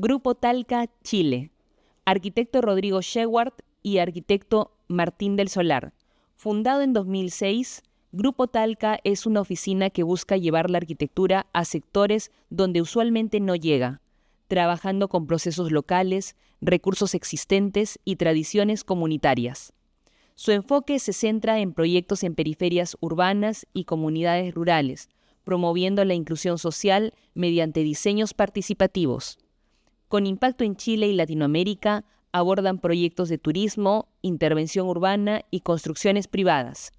Grupo Talca, Chile. Arquitecto Rodrigo Shewart y arquitecto Martín del Solar. Fundado en 2006, Grupo Talca es una oficina que busca llevar la arquitectura a sectores donde usualmente no llega, trabajando con procesos locales, recursos existentes y tradiciones comunitarias. Su enfoque se centra en proyectos en periferias urbanas y comunidades rurales, promoviendo la inclusión social mediante diseños participativos. Con impacto en Chile y Latinoamérica, abordan proyectos de turismo, intervención urbana y construcciones privadas.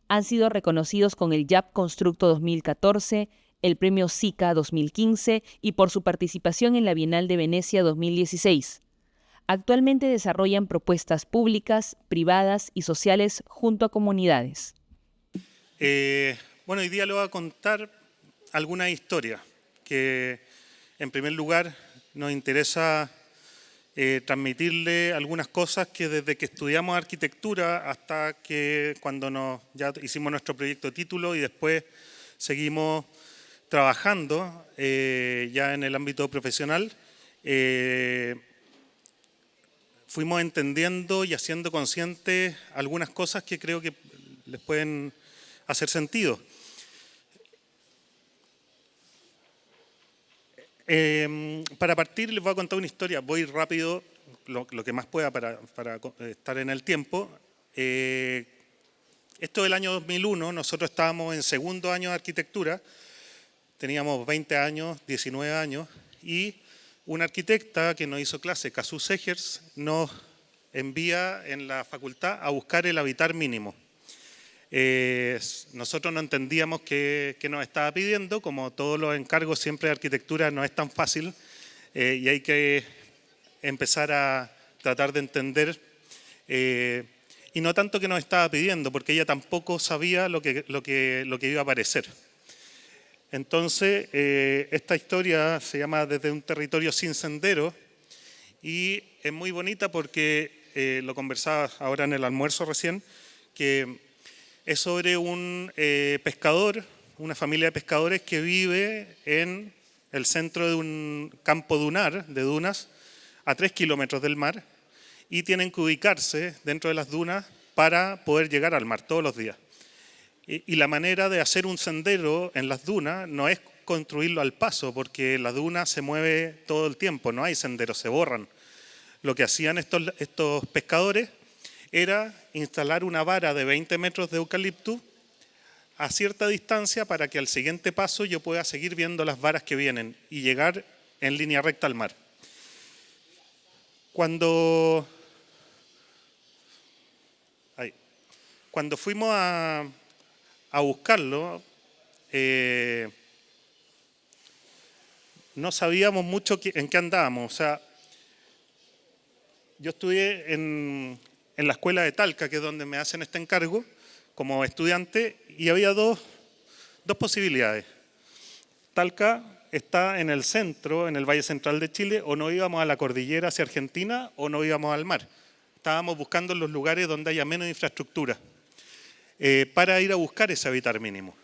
Han sido reconocidos con el JAP Constructo 2014, el Premio SICA 2015 y por su participación en la Bienal de Venecia 2016. Actualmente desarrollan propuestas públicas, privadas y sociales junto a comunidades. Hoy día les voy a contar algunas historias que, en primer lugar, nos interesa transmitirle algunas cosas que desde que estudiamos arquitectura hasta que cuando ya hicimos nuestro proyecto de título y después seguimos trabajando ya en el ámbito profesional, fuimos entendiendo y haciendo conscientes algunas cosas que creo que les pueden hacer sentido. Para partir les voy a contar una historia, voy rápido, lo que más pueda para estar en el tiempo. Esto del año 2001, nosotros estábamos en segundo año de arquitectura, teníamos 20 años, 19 años, y una arquitecta que nos hizo clase, Kazu Segers, nos envía en la facultad a buscar el habitar mínimo. Nosotros no entendíamos qué nos estaba pidiendo, como todos los encargos siempre de arquitectura no es tan fácil y hay que empezar a tratar de entender y no tanto que nos estaba pidiendo, porque ella tampoco sabía lo que iba a aparecer. Entonces, esta historia se llama Desde un territorio sin sendero y es muy bonita porque lo conversaba ahora en el almuerzo recién, que es sobre un pescador, una familia de pescadores que vive en el centro de un campo dunar, de dunas, a 3 kilómetros del mar, y tienen que ubicarse dentro de las dunas para poder llegar al mar todos los días. Y la manera de hacer un sendero en las dunas no es construirlo al paso, porque la duna se mueve todo el tiempo, no hay senderos, se borran. Lo que hacían estos pescadores era instalar una vara de 20 metros de eucalipto a cierta distancia para que al siguiente paso yo pueda seguir viendo las varas que vienen y llegar en línea recta al mar. Cuando fuimos a buscarlo, no sabíamos mucho en qué andábamos. O sea, yo estudié en la escuela de Talca, que es donde me hacen este encargo, como estudiante, y había dos posibilidades. Talca está en el centro, en el Valle Central de Chile, o no íbamos a la cordillera hacia Argentina, o no íbamos al mar. Estábamos buscando los lugares donde haya menos infraestructura, para ir a buscar ese habitar mínimo.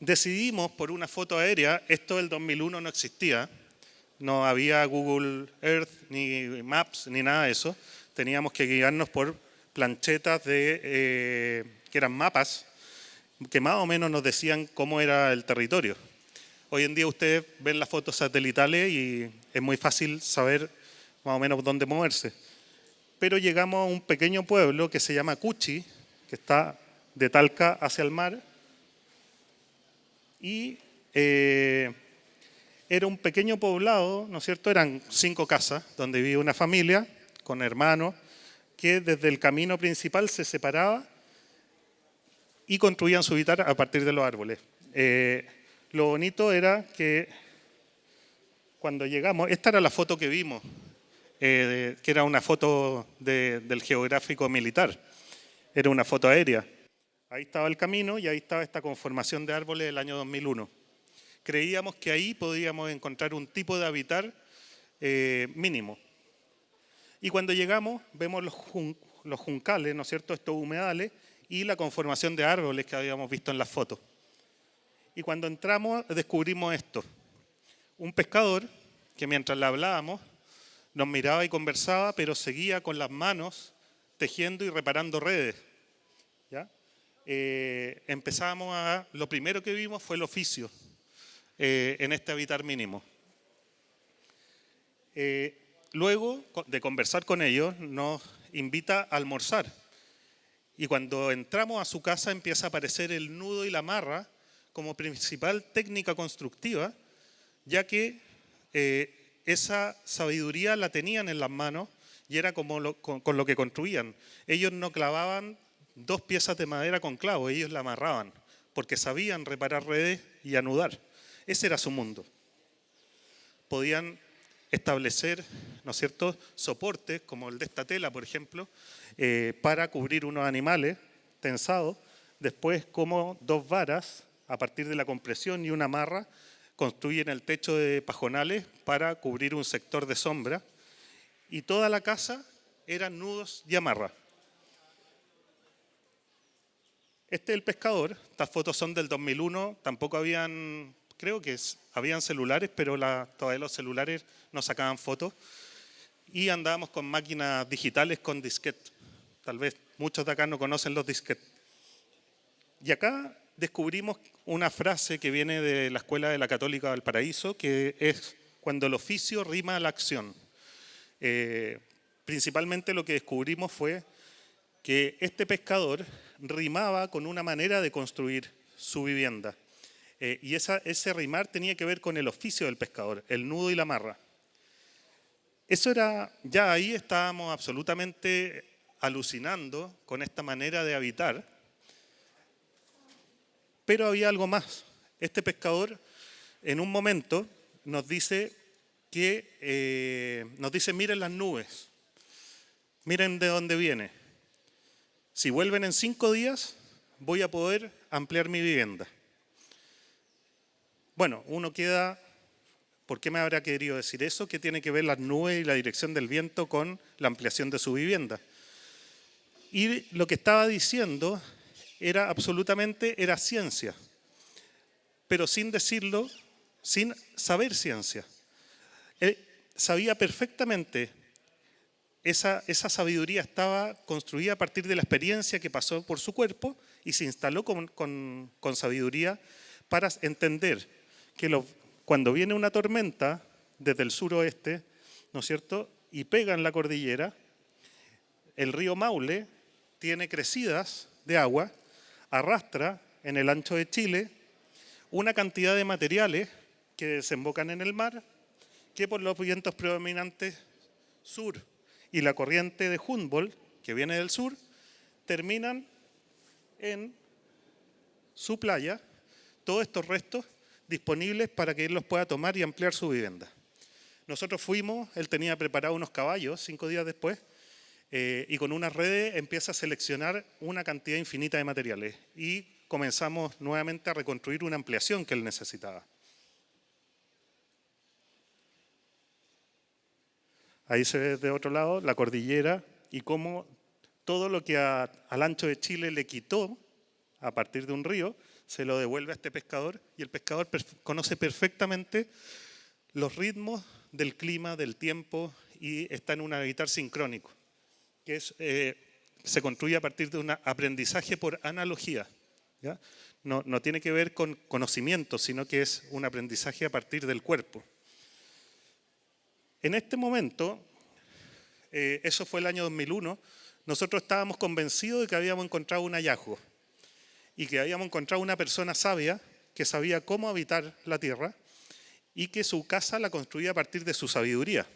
Decidimos por una foto aérea, esto del 2001 no existía, no había Google Earth, ni Maps, ni nada de eso. Teníamos que guiarnos por planchetas que eran mapas, que más o menos nos decían cómo era el territorio. Hoy en día ustedes ven las fotos satelitales y es muy fácil saber más o menos dónde moverse. Pero llegamos a un pequeño pueblo que se llama Cuchi, que está de Talca hacia el mar, y era un pequeño poblado, ¿no es cierto? Eran 5 casas donde vivía una familia con hermanos que desde el camino principal se separaba y construían su habitar a partir de los árboles. Lo bonito era que cuando llegamos, esta era la foto que vimos, que era una foto del geográfico militar, era una foto aérea. Ahí estaba el camino y ahí estaba esta conformación de árboles del año 2001. Creíamos que ahí podíamos encontrar un tipo de habitar mínimo. Y cuando llegamos vemos los juncales, ¿no es cierto?, estos humedales y la conformación de árboles que habíamos visto en las fotos. Y cuando entramos descubrimos esto. Un pescador que mientras le hablábamos nos miraba y conversaba, pero seguía con las manos tejiendo y reparando redes. ¿Ya? Lo primero que vimos fue el oficio en este habitar mínimo. Luego de conversar con ellos, nos invita a almorzar. Y cuando entramos a su casa empieza a aparecer el nudo y la amarra como principal técnica constructiva, ya que esa sabiduría la tenían en las manos y era como con lo que construían. Ellos no clavaban 2 piezas de madera con clavos, ellos la amarraban, porque sabían reparar redes y anudar. Ese era su mundo. Podían establecer, ¿no es cierto?, soportes, como el de esta tela, por ejemplo, para cubrir unos animales tensados. Después, como 2 varas, a partir de la compresión y una amarra, construyen el techo de pajonales para cubrir un sector de sombra. Y toda la casa eran nudos y amarras. Este es el pescador. Estas fotos son del 2001. Tampoco habían, creo que habían celulares, pero todavía los celulares no sacaban fotos. Y andábamos con máquinas digitales con disquete. Tal vez muchos de acá no conocen los disquetes. Y acá descubrimos una frase que viene de la Escuela de la Católica de Valparaíso, que es cuando el oficio rima a la acción. Principalmente lo que descubrimos fue que este pescador rimaba con una manera de construir su vivienda. Y ese rimar tenía que ver con el oficio del pescador, el nudo y la amarra. Eso era, ya ahí estábamos absolutamente alucinando con esta manera de habitar. Pero había algo más. Este pescador en un momento nos dice miren las nubes, miren de dónde viene. Si vuelven en 5 días, voy a poder ampliar mi vivienda. Bueno, uno queda, ¿por qué me habrá querido decir eso? ¿Qué tiene que ver las nubes y la dirección del viento con la ampliación de su vivienda? Y lo que estaba diciendo era ciencia, pero sin decirlo, sin saber ciencia. Él sabía perfectamente, esa sabiduría estaba construida a partir de la experiencia que pasó por su cuerpo y se instaló con sabiduría para entender que cuando viene una tormenta desde el suroeste, ¿no es cierto?, y pega en la cordillera, el río Maule tiene crecidas de agua, arrastra en el ancho de Chile una cantidad de materiales que desembocan en el mar, que por los vientos predominantes sur y la corriente de Humboldt, que viene del sur, terminan en su playa, todos estos restos disponibles para que él los pueda tomar y ampliar su vivienda. Nosotros fuimos, él tenía preparado unos caballos 5 días después, y con unas redes empieza a seleccionar una cantidad infinita de materiales y comenzamos nuevamente a reconstruir una ampliación que él necesitaba. Ahí se ve de otro lado la cordillera y cómo todo lo que al ancho de Chile le quitó a partir de un río, se lo devuelve a este pescador y el pescador conoce perfectamente los ritmos del clima, del tiempo y está en un habitar sincrónico, que se construye a partir de un aprendizaje por analogía. ¿Ya? No tiene que ver con conocimiento, sino que es un aprendizaje a partir del cuerpo. En este momento, eso fue el año 2001, nosotros estábamos convencidos de que habíamos encontrado un hallazgo y que habíamos encontrado una persona sabia que sabía cómo habitar la tierra y que su casa la construía a partir de su sabiduría.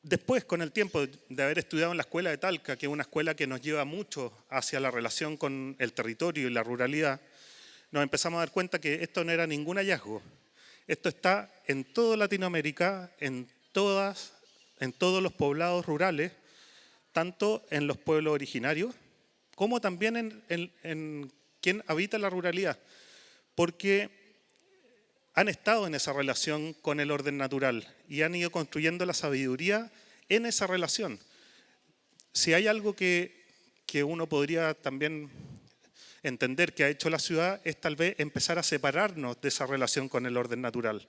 Después, con el tiempo de haber estudiado en la escuela de Talca, que es una escuela que nos lleva mucho hacia la relación con el territorio y la ruralidad, nos empezamos a dar cuenta que esto no era ningún hallazgo. Esto está en toda Latinoamérica, en todos los poblados rurales, tanto en los pueblos originarios, como también en quien habita la ruralidad, porque han estado en esa relación con el orden natural y han ido construyendo la sabiduría en esa relación. Si hay algo que que uno podría también entender que ha hecho la ciudad es tal vez empezar a separarnos de esa relación con el orden natural.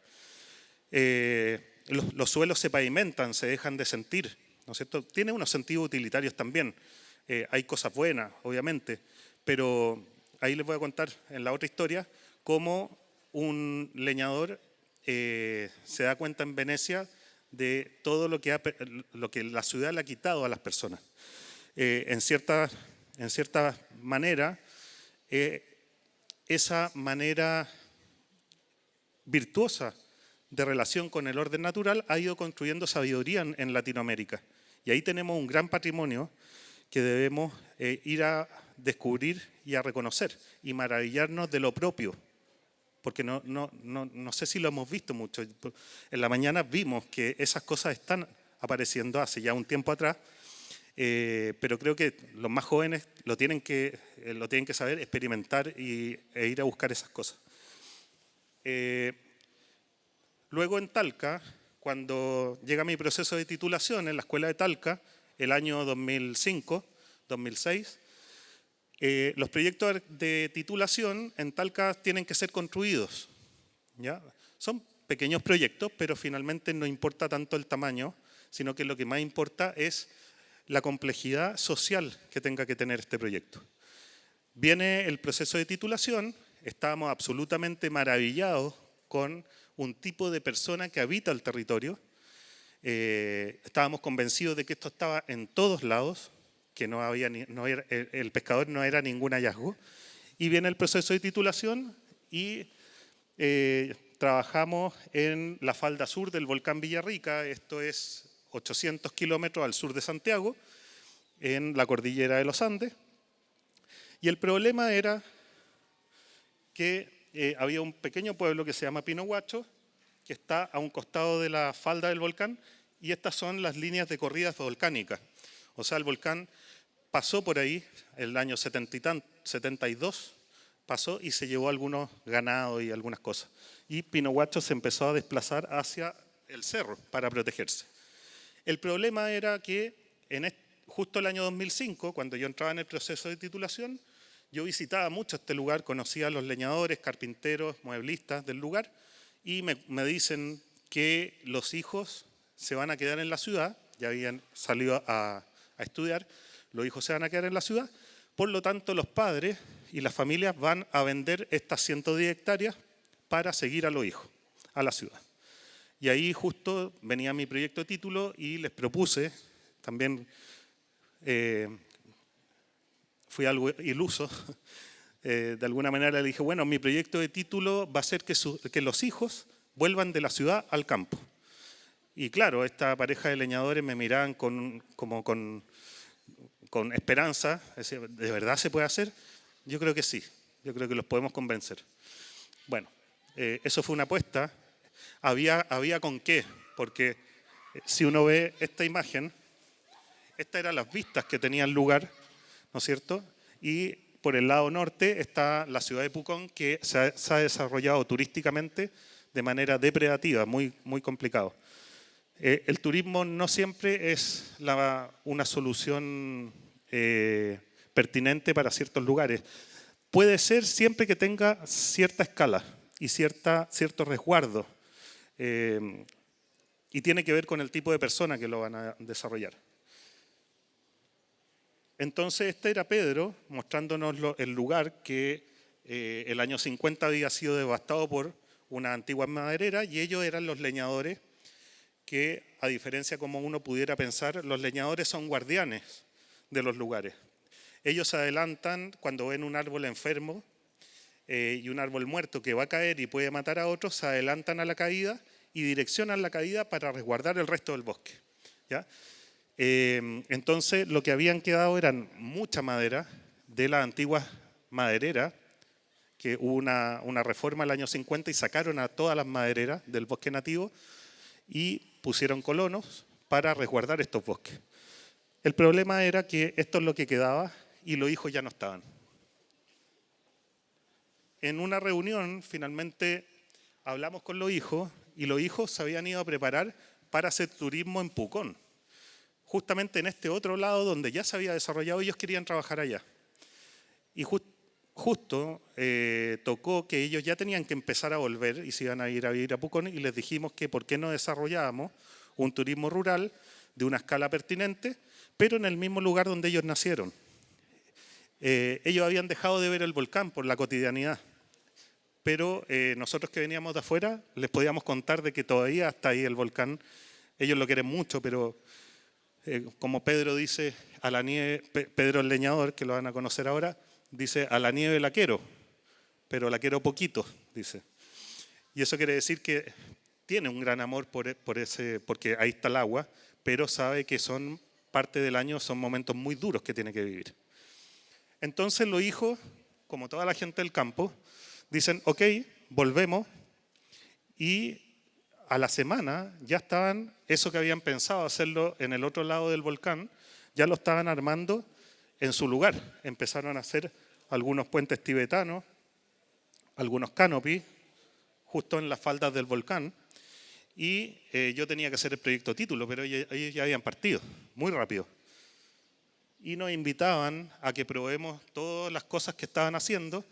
Los suelos se pavimentan, se dejan de sentir, ¿no es cierto? Tiene unos sentidos utilitarios también. Hay cosas buenas, obviamente, pero ahí les voy a contar en la otra historia cómo un leñador se da cuenta en Venecia de todo lo que la ciudad le ha quitado a las personas. En cierta manera, esa manera virtuosa de relación con el orden natural ha ido construyendo sabiduría en Latinoamérica. Y ahí tenemos un gran patrimonio que debemos ir a descubrir y a reconocer y maravillarnos de lo propio. Porque no sé si lo hemos visto mucho. En la mañana vimos que esas cosas están apareciendo hace ya un tiempo atrás, pero creo que los más jóvenes lo tienen que saber, experimentar e ir a buscar esas cosas. Luego en Talca, cuando llega mi proceso de titulación en la escuela de Talca, el año 2005, 2006, los proyectos de titulación en Talca tienen que ser construidos, ¿ya? Son pequeños proyectos, pero finalmente no importa tanto el tamaño, sino que lo que más importa es la complejidad social que tenga que tener este proyecto. Viene el proceso de titulación, estábamos absolutamente maravillados con un tipo de persona que habita el territorio. Estábamos convencidos de que esto estaba en todos lados, que el pescador no era ningún hallazgo. Y viene el proceso de titulación y trabajamos en la falda sur del volcán Villarrica, esto es 800 kilómetros al sur de Santiago, en la cordillera de los Andes. Y el problema era que había un pequeño pueblo que se llama Pinohuacho, que está a un costado de la falda del volcán, y estas son las líneas de corridas volcánicas. O sea, el volcán pasó por ahí el año 72, pasó y se llevó algunos ganados y algunas cosas. Y Pinohuacho se empezó a desplazar hacia el cerro para protegerse. El problema era que justo el año 2005, cuando yo entraba en el proceso de titulación, yo visitaba mucho este lugar, conocía a los leñadores, carpinteros, mueblistas del lugar, y me dicen que los hijos se van a quedar en la ciudad, ya habían salido a estudiar, los hijos se van a quedar en la ciudad, por lo tanto los padres y las familias van a vender estas 110 hectáreas para seguir a los hijos, a la ciudad. Y ahí justo venía mi proyecto de título y les propuse, también fui algo iluso, de alguna manera le dije, bueno, mi proyecto de título va a ser que los hijos vuelvan de la ciudad al campo. Y claro, esta pareja de leñadores me miraban con esperanza, es decir, ¿de verdad se puede hacer? Yo creo que sí, yo creo que los podemos convencer. Bueno, eso fue una apuesta. Había con qué, porque si uno ve esta imagen, estas eran las vistas que tenían lugar, ¿no es cierto? Y por el lado norte está la ciudad de Pucón, que se ha desarrollado turísticamente de manera depredativa, muy, muy complicado. El turismo no siempre es una solución pertinente para ciertos lugares. Puede ser siempre que tenga cierta escala y cierto resguardo. Y tiene que ver con el tipo de persona que lo van a desarrollar. Entonces este era Pedro mostrándonos el lugar que el año 50 había sido devastado por una antigua maderera, y ellos eran los leñadores que, a diferencia como uno pudiera pensar, los leñadores son guardianes de los lugares. Ellos se adelantan cuando ven un árbol enfermo y un árbol muerto que va a caer y puede matar a otros, se adelantan a la caída y direccionan la caída para resguardar el resto del bosque, ¿ya? Entonces lo que habían quedado eran mucha madera de la antigua maderera, que hubo una reforma el año 50 y sacaron a todas las madereras del bosque nativo y pusieron colonos para resguardar estos bosques. El problema era que esto es lo que quedaba y los hijos ya no estaban. En una reunión finalmente hablamos con los hijos y los hijos se habían ido a preparar para hacer turismo en Pucón. justamente en este otro lado donde ya se había desarrollado, ellos querían trabajar allá. Y justo tocó que ellos ya tenían que empezar a volver y se iban a ir a Pucón, y les dijimos que por qué no desarrollábamos un turismo rural de una escala pertinente, pero en el mismo lugar donde ellos nacieron. Ellos habían dejado de ver el volcán por la cotidianidad, pero nosotros que veníamos de afuera les podíamos contar de que todavía está ahí el volcán. Ellos lo quieren mucho, pero como Pedro dice, a la nieve, Pedro el leñador, que lo van a conocer ahora, dice, a la nieve la quiero, pero la quiero poquito, dice. Y eso quiere decir que tiene un gran amor porque ahí está el agua, pero sabe que son parte del año, son momentos muy duros que tiene que vivir. Entonces los hijos, como toda la gente del campo, dicen, ok, volvemos, y a la semana ya estaban, eso que habían pensado hacerlo en el otro lado del volcán, ya lo estaban armando en su lugar. Empezaron a hacer algunos puentes tibetanos, algunos canopies, justo en las faldas del volcán, y yo tenía que hacer el proyecto título, pero ellos ya habían partido, muy rápido. Y nos invitaban a que probemos todas las cosas que estaban haciendo.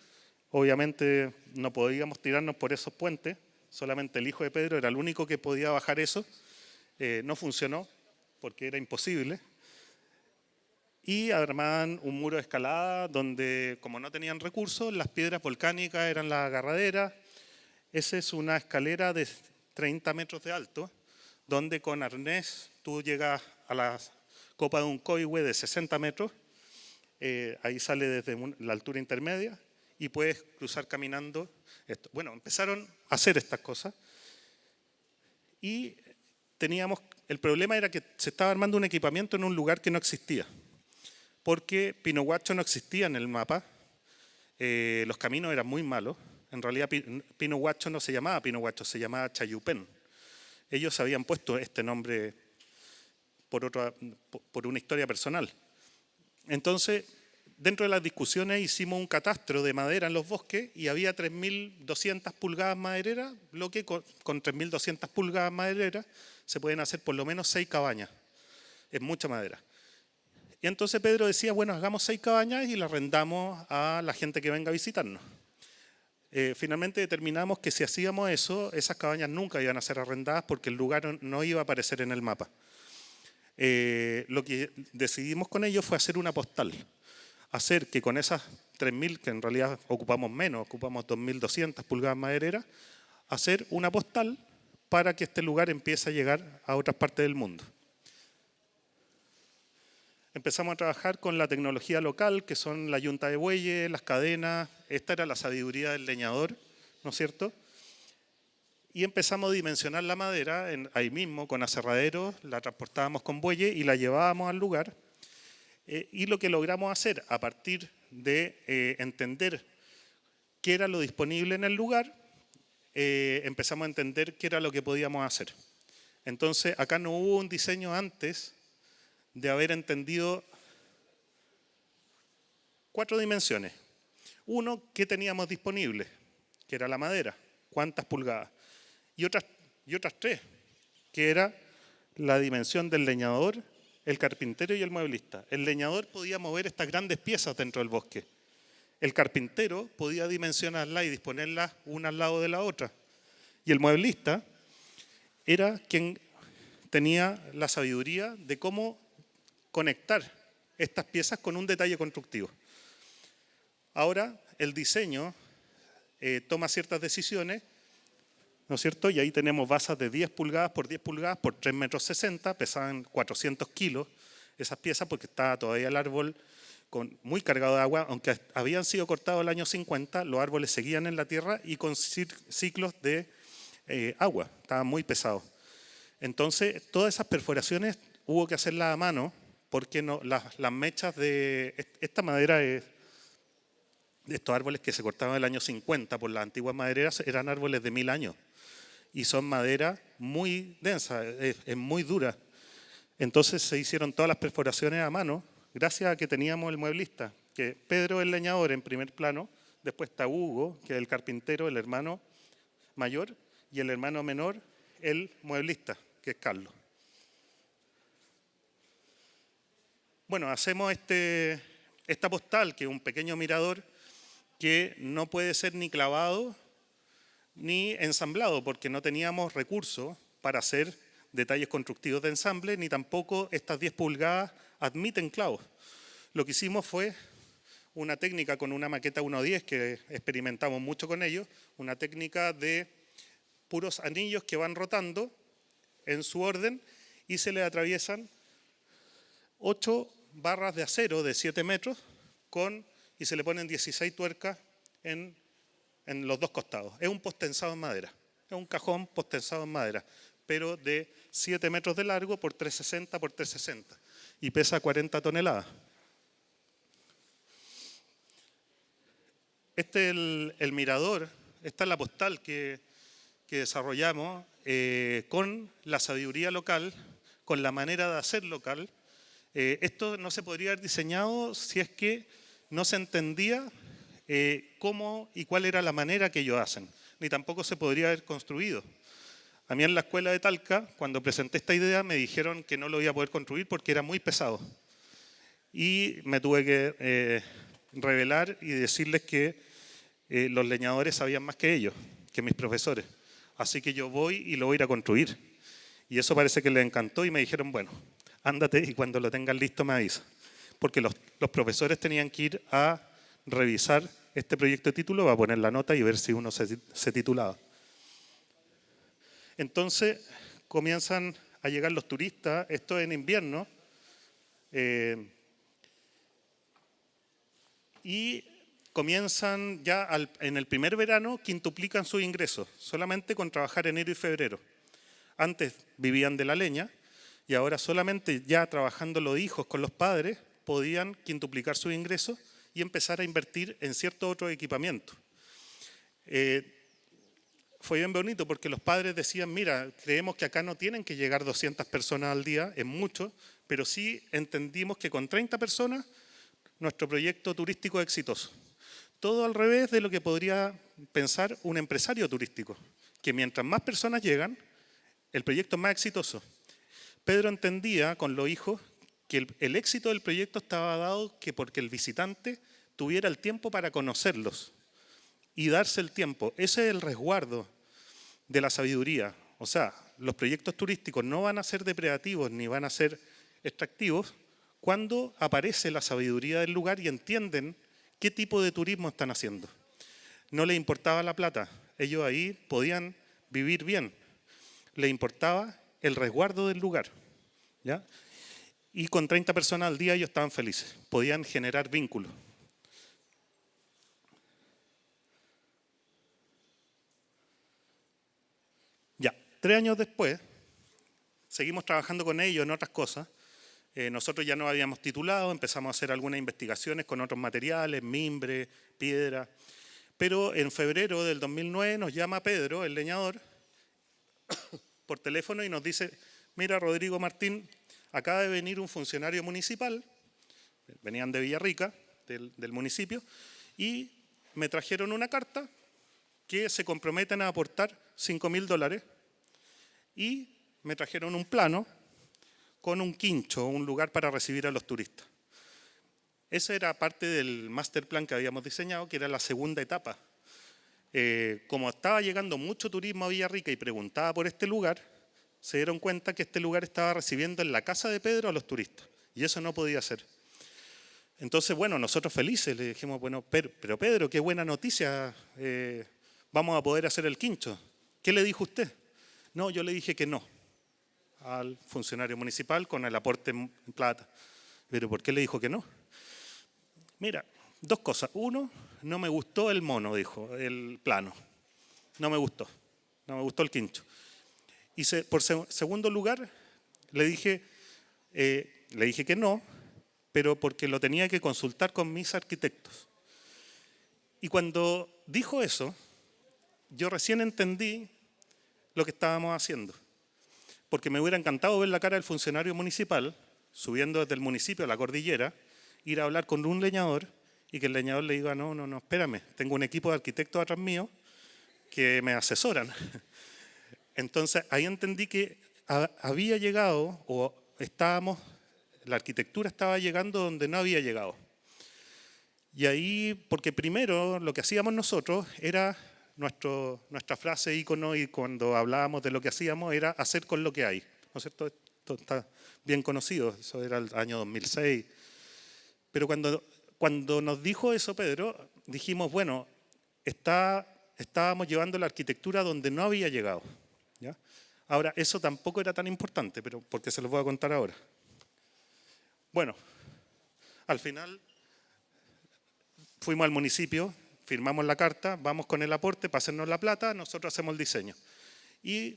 Obviamente no podíamos tirarnos por esos puentes, solamente el hijo de Pedro era el único que podía bajar eso. No funcionó porque era imposible. Y armaban un muro de escalada donde, como no tenían recursos, las piedras volcánicas eran la agarradera. Esa es una escalera de 30 metros de alto, donde con arnés tú llegas a la copa de un coihue de 60 metros, ahí sale desde la altura intermedia, y puedes cruzar caminando esto. Bueno, empezaron a hacer estas cosas, y el problema era que se estaba armando un equipamiento en un lugar que no existía, porque Pinohuacho no existía en el mapa, los caminos eran muy malos. En realidad Pinohuacho no se llamaba Pinohuacho, se llamaba Chayupén. Ellos habían puesto este nombre por una historia personal. Entonces, dentro de las discusiones hicimos un catastro de madera en los bosques y había 3.200 pulgadas madereras, lo que con 3.200 pulgadas madereras se pueden hacer por lo menos 6 cabañas. Es mucha madera. Y entonces Pedro decía, bueno, hagamos 6 cabañas y las arrendamos a la gente que venga a visitarnos. Finalmente determinamos que si hacíamos eso, esas cabañas nunca iban a ser arrendadas porque el lugar no iba a aparecer en el mapa. Lo que decidimos con ellos fue hacer una postal. Hacer que con esas 3.000, que en realidad ocupamos menos, ocupamos 2.200 pulgadas madereras, hacer una postal para que este lugar empiece a llegar a otras partes del mundo. Empezamos a trabajar con la tecnología local, que son la yunta de bueyes, las cadenas. Esta era la sabiduría del leñador, ¿no es cierto? Y empezamos a dimensionar la madera ahí mismo, con aserraderos, la transportábamos con bueyes y la llevábamos al lugar. Y lo que logramos hacer, a partir de entender qué era lo disponible en el lugar, empezamos a entender qué era lo que podíamos hacer. Entonces, acá no hubo un diseño antes de haber entendido 4 dimensiones. 1, ¿qué teníamos disponible? Que era la madera, cuántas pulgadas. Y otras 3, que era la dimensión del leñador, el carpintero y el mueblista. El leñador podía mover estas grandes piezas dentro del bosque. El carpintero podía dimensionarlas y disponerlas una al lado de la otra. Y el mueblista era quien tenía la sabiduría de cómo conectar estas piezas con un detalle constructivo. Ahora, el diseño toma ciertas decisiones, ¿no es cierto? Y ahí tenemos basas de 10 pulgadas por 10 pulgadas por 3,60 metros, pesaban 400 kilos esas piezas porque estaba todavía el árbol muy cargado de agua, aunque habían sido cortados el año 50, los árboles seguían en la tierra y con ciclos de agua, estaban muy pesados. Entonces, todas esas perforaciones hubo que hacerlas a mano, porque las mechas de esta madera, de estos árboles que se cortaban en el año 50 por las antiguas madereras, eran árboles de 1000 años y son madera muy densa, es muy dura. Entonces se hicieron todas las perforaciones a mano, gracias a que teníamos el mueblista, que Pedro el leñador en primer plano, después está Hugo, que es el carpintero, el hermano mayor, y el hermano menor, el mueblista, que es Carlos. Bueno, hacemos esta postal, que es un pequeño mirador que no puede ser ni clavado ni ensamblado, porque no teníamos recursos para hacer detalles constructivos de ensamble, ni tampoco estas 10 pulgadas admiten clavos. Lo que hicimos fue una técnica con una maqueta 1.10 que experimentamos mucho con ellos, una técnica de puros anillos que van rotando en su orden y se le atraviesan 8 barras de acero de 7 metros y se le ponen 16 tuercas en los dos costados. Es un postensado en madera, es un cajón postensado en madera, pero de 7 metros de largo por 360 por 360 y pesa 40 toneladas. Este es el mirador, esta es la postal que desarrollamos con la sabiduría local, con la manera de hacer local. Esto no se podría haber diseñado si es que no se entendía cómo y cuál era la manera que ellos hacen, ni tampoco se podría haber construido. A mí en la escuela de Talca, cuando presenté esta idea, me dijeron que no lo iba a poder construir porque era muy pesado. Y me tuve que revelar y decirles que los leñadores sabían más que ellos, que mis profesores. Así que yo voy y lo voy a ir a construir. Y eso parece que les encantó y me dijeron, bueno, ándate y cuando lo tengan listo me avisa. Porque los profesores tenían que ir a revisar este proyecto de título, va a poner la nota y ver si uno se titulaba. Entonces comienzan a llegar los turistas, esto en invierno, y comienzan ya en el primer verano, quintuplican sus ingresos, solamente con trabajar enero y febrero. Antes vivían de la leña y ahora solamente ya trabajando los hijos con los padres podían quintuplicar sus ingresos y empezar a invertir en ciertos otros equipamientos. Fue bien bonito porque los padres decían, mira, creemos que acá no tienen que llegar 200 personas al día, es mucho, pero sí entendimos que con 30 personas nuestro proyecto turístico es exitoso. Todo al revés de lo que podría pensar un empresario turístico, que mientras más personas llegan, el proyecto es más exitoso. Pedro entendía con los hijos que el éxito del proyecto estaba dado que porque el visitante tuviera el tiempo para conocerlos y darse el tiempo. Ese es el resguardo de la sabiduría. O sea, los proyectos turísticos no van a ser depredativos ni van a ser extractivos cuando aparece la sabiduría del lugar y entienden qué tipo de turismo están haciendo. No les importaba la plata, ellos ahí podían vivir bien. Les importaba el resguardo del lugar, ¿ya? Y con 30 personas al día ellos estaban felices, podían generar vínculos. Ya, 3 años después, seguimos trabajando con ellos en otras cosas. Nosotros ya nos habíamos titulado, empezamos a hacer algunas investigaciones con otros materiales, mimbre, piedra. Pero en febrero del 2009 nos llama Pedro, el leñador, por teléfono y nos dice, mira Rodrigo Martín, acaba de venir un funcionario municipal, venían de Villarrica, del municipio, y me trajeron una carta que se comprometen a aportar $5.000 y me trajeron un plano con un quincho, un lugar para recibir a los turistas. Esa era parte del master plan que habíamos diseñado, que era la segunda etapa. Como estaba llegando mucho turismo a Villarrica y preguntaba por este lugar, se dieron cuenta que este lugar estaba recibiendo en la casa de Pedro a los turistas. Y eso no podía ser. Entonces, bueno, nosotros felices le dijimos, bueno, pero Pedro, qué buena noticia, vamos a poder hacer el quincho. ¿Qué le dijo usted? No, yo le dije que no al funcionario municipal con el aporte en plata. ¿Pero por qué le dijo que no? Mira, 2 cosas. Uno, no me gustó el mono, dijo, el plano. No me gustó el quincho. Y por segundo lugar, le dije que no, pero porque lo tenía que consultar con mis arquitectos. Y cuando dijo eso, yo recién entendí lo que estábamos haciendo. Porque me hubiera encantado ver la cara del funcionario municipal, subiendo desde el municipio a la cordillera, ir a hablar con un leñador y que el leñador le diga, no, espérame, tengo un equipo de arquitectos atrás mío que me asesoran. Entonces ahí entendí que había llegado o estábamos la arquitectura estaba llegando donde no había llegado. Y ahí, porque primero lo que hacíamos nosotros era, nuestra frase ícono y cuando hablábamos de lo que hacíamos era hacer con lo que hay. ¿No es cierto? Esto está bien conocido, eso era el año 2006. Pero cuando nos dijo eso Pedro, dijimos, bueno, estábamos llevando la arquitectura donde no había llegado. ¿Ya? Ahora, eso tampoco era tan importante, pero porque se los voy a contar ahora. Bueno, al final fuimos al municipio, firmamos la carta, vamos con el aporte, pásennos la plata, nosotros hacemos el diseño. Y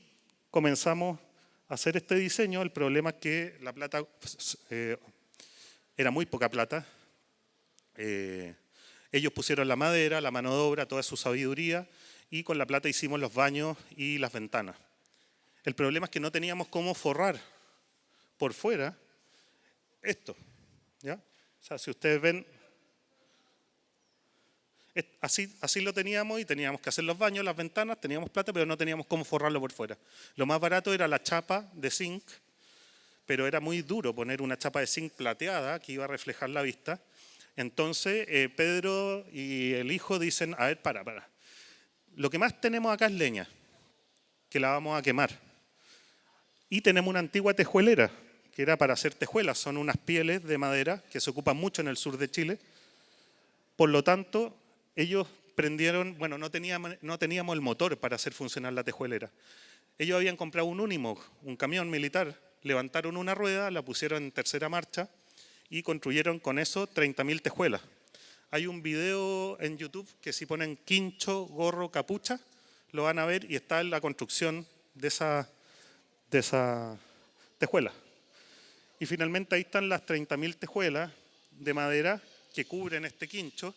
comenzamos a hacer este diseño. El problema es que la plata era muy poca plata. Ellos pusieron la madera, la mano de obra, toda su sabiduría, y con la plata hicimos los baños y las ventanas. El problema es que no teníamos cómo forrar por fuera esto. ¿Ya? O sea, si ustedes ven, así lo teníamos y teníamos que hacer los baños, las ventanas, teníamos plata, pero no teníamos cómo forrarlo por fuera. Lo más barato era la chapa de zinc, pero era muy duro poner una chapa de zinc plateada que iba a reflejar la vista. Entonces, Pedro y el hijo dicen, a ver, para. Lo que más tenemos acá es leña, que la vamos a quemar. Y tenemos una antigua tejuelera, que era para hacer tejuelas. Son unas pieles de madera que se ocupan mucho en el sur de Chile. Por lo tanto, ellos prendieron, bueno, no teníamos el motor para hacer funcionar la tejuelera. Ellos habían comprado un Unimog, un camión militar, levantaron una rueda, la pusieron en tercera marcha y construyeron con eso 30.000 tejuelas. Hay un video en YouTube que si ponen quincho, gorro, capucha, lo van a ver y está en la construcción de esa tejuela. Y finalmente ahí están las 30.000 tejuelas de madera que cubren este quincho,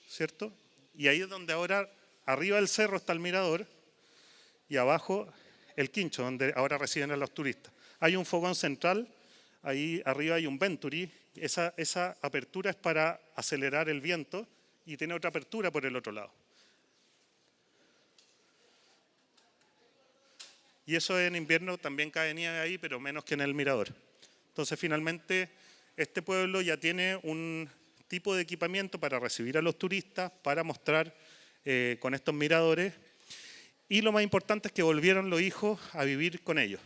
¿cierto? Y ahí es donde ahora, arriba del cerro está el mirador y abajo el quincho, donde ahora reciben a los turistas. Hay un fogón central, ahí arriba hay un Venturi. Esa apertura es para acelerar el viento y tiene otra apertura por el otro lado. Y eso en invierno también cae nieve ahí, pero menos que en el mirador. Entonces, finalmente, este pueblo ya tiene un tipo de equipamiento para recibir a los turistas, para mostrar con estos miradores. Y lo más importante es que volvieron los hijos a vivir con ellos,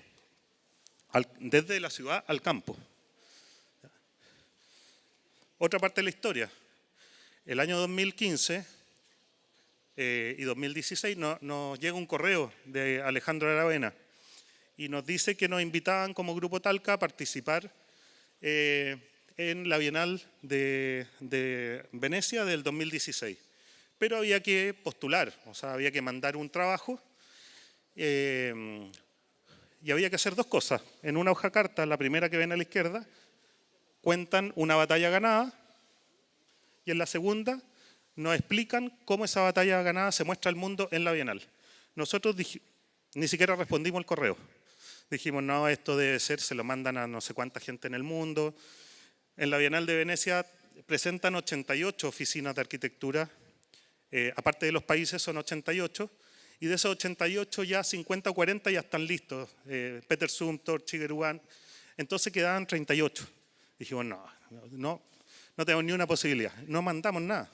desde la ciudad al campo. Otra parte de la historia. El año 2015 y 2016 nos llega un correo de Alejandro Aravena y nos dice que nos invitaban como Grupo Talca a participar en la Bienal de Venecia del 2016. Pero había que postular, o sea, había que mandar un trabajo y había que hacer dos cosas. En una hoja carta, la primera que ven a la izquierda, cuentan una batalla ganada y en la segunda nos explican cómo esa batalla ganada se muestra al mundo en la Bienal. Nosotros ni siquiera respondimos el correo. Dijimos, no, esto debe ser, se lo mandan a no sé cuánta gente en el mundo. En la Bienal de Venecia presentan 88 oficinas de arquitectura, aparte de los países son 88, y de esos 88 ya 50 o 40 ya están listos, Peter Zumthor, Chigueruán, entonces quedaban 38. Dijimos, no tenemos ni una posibilidad, no mandamos nada.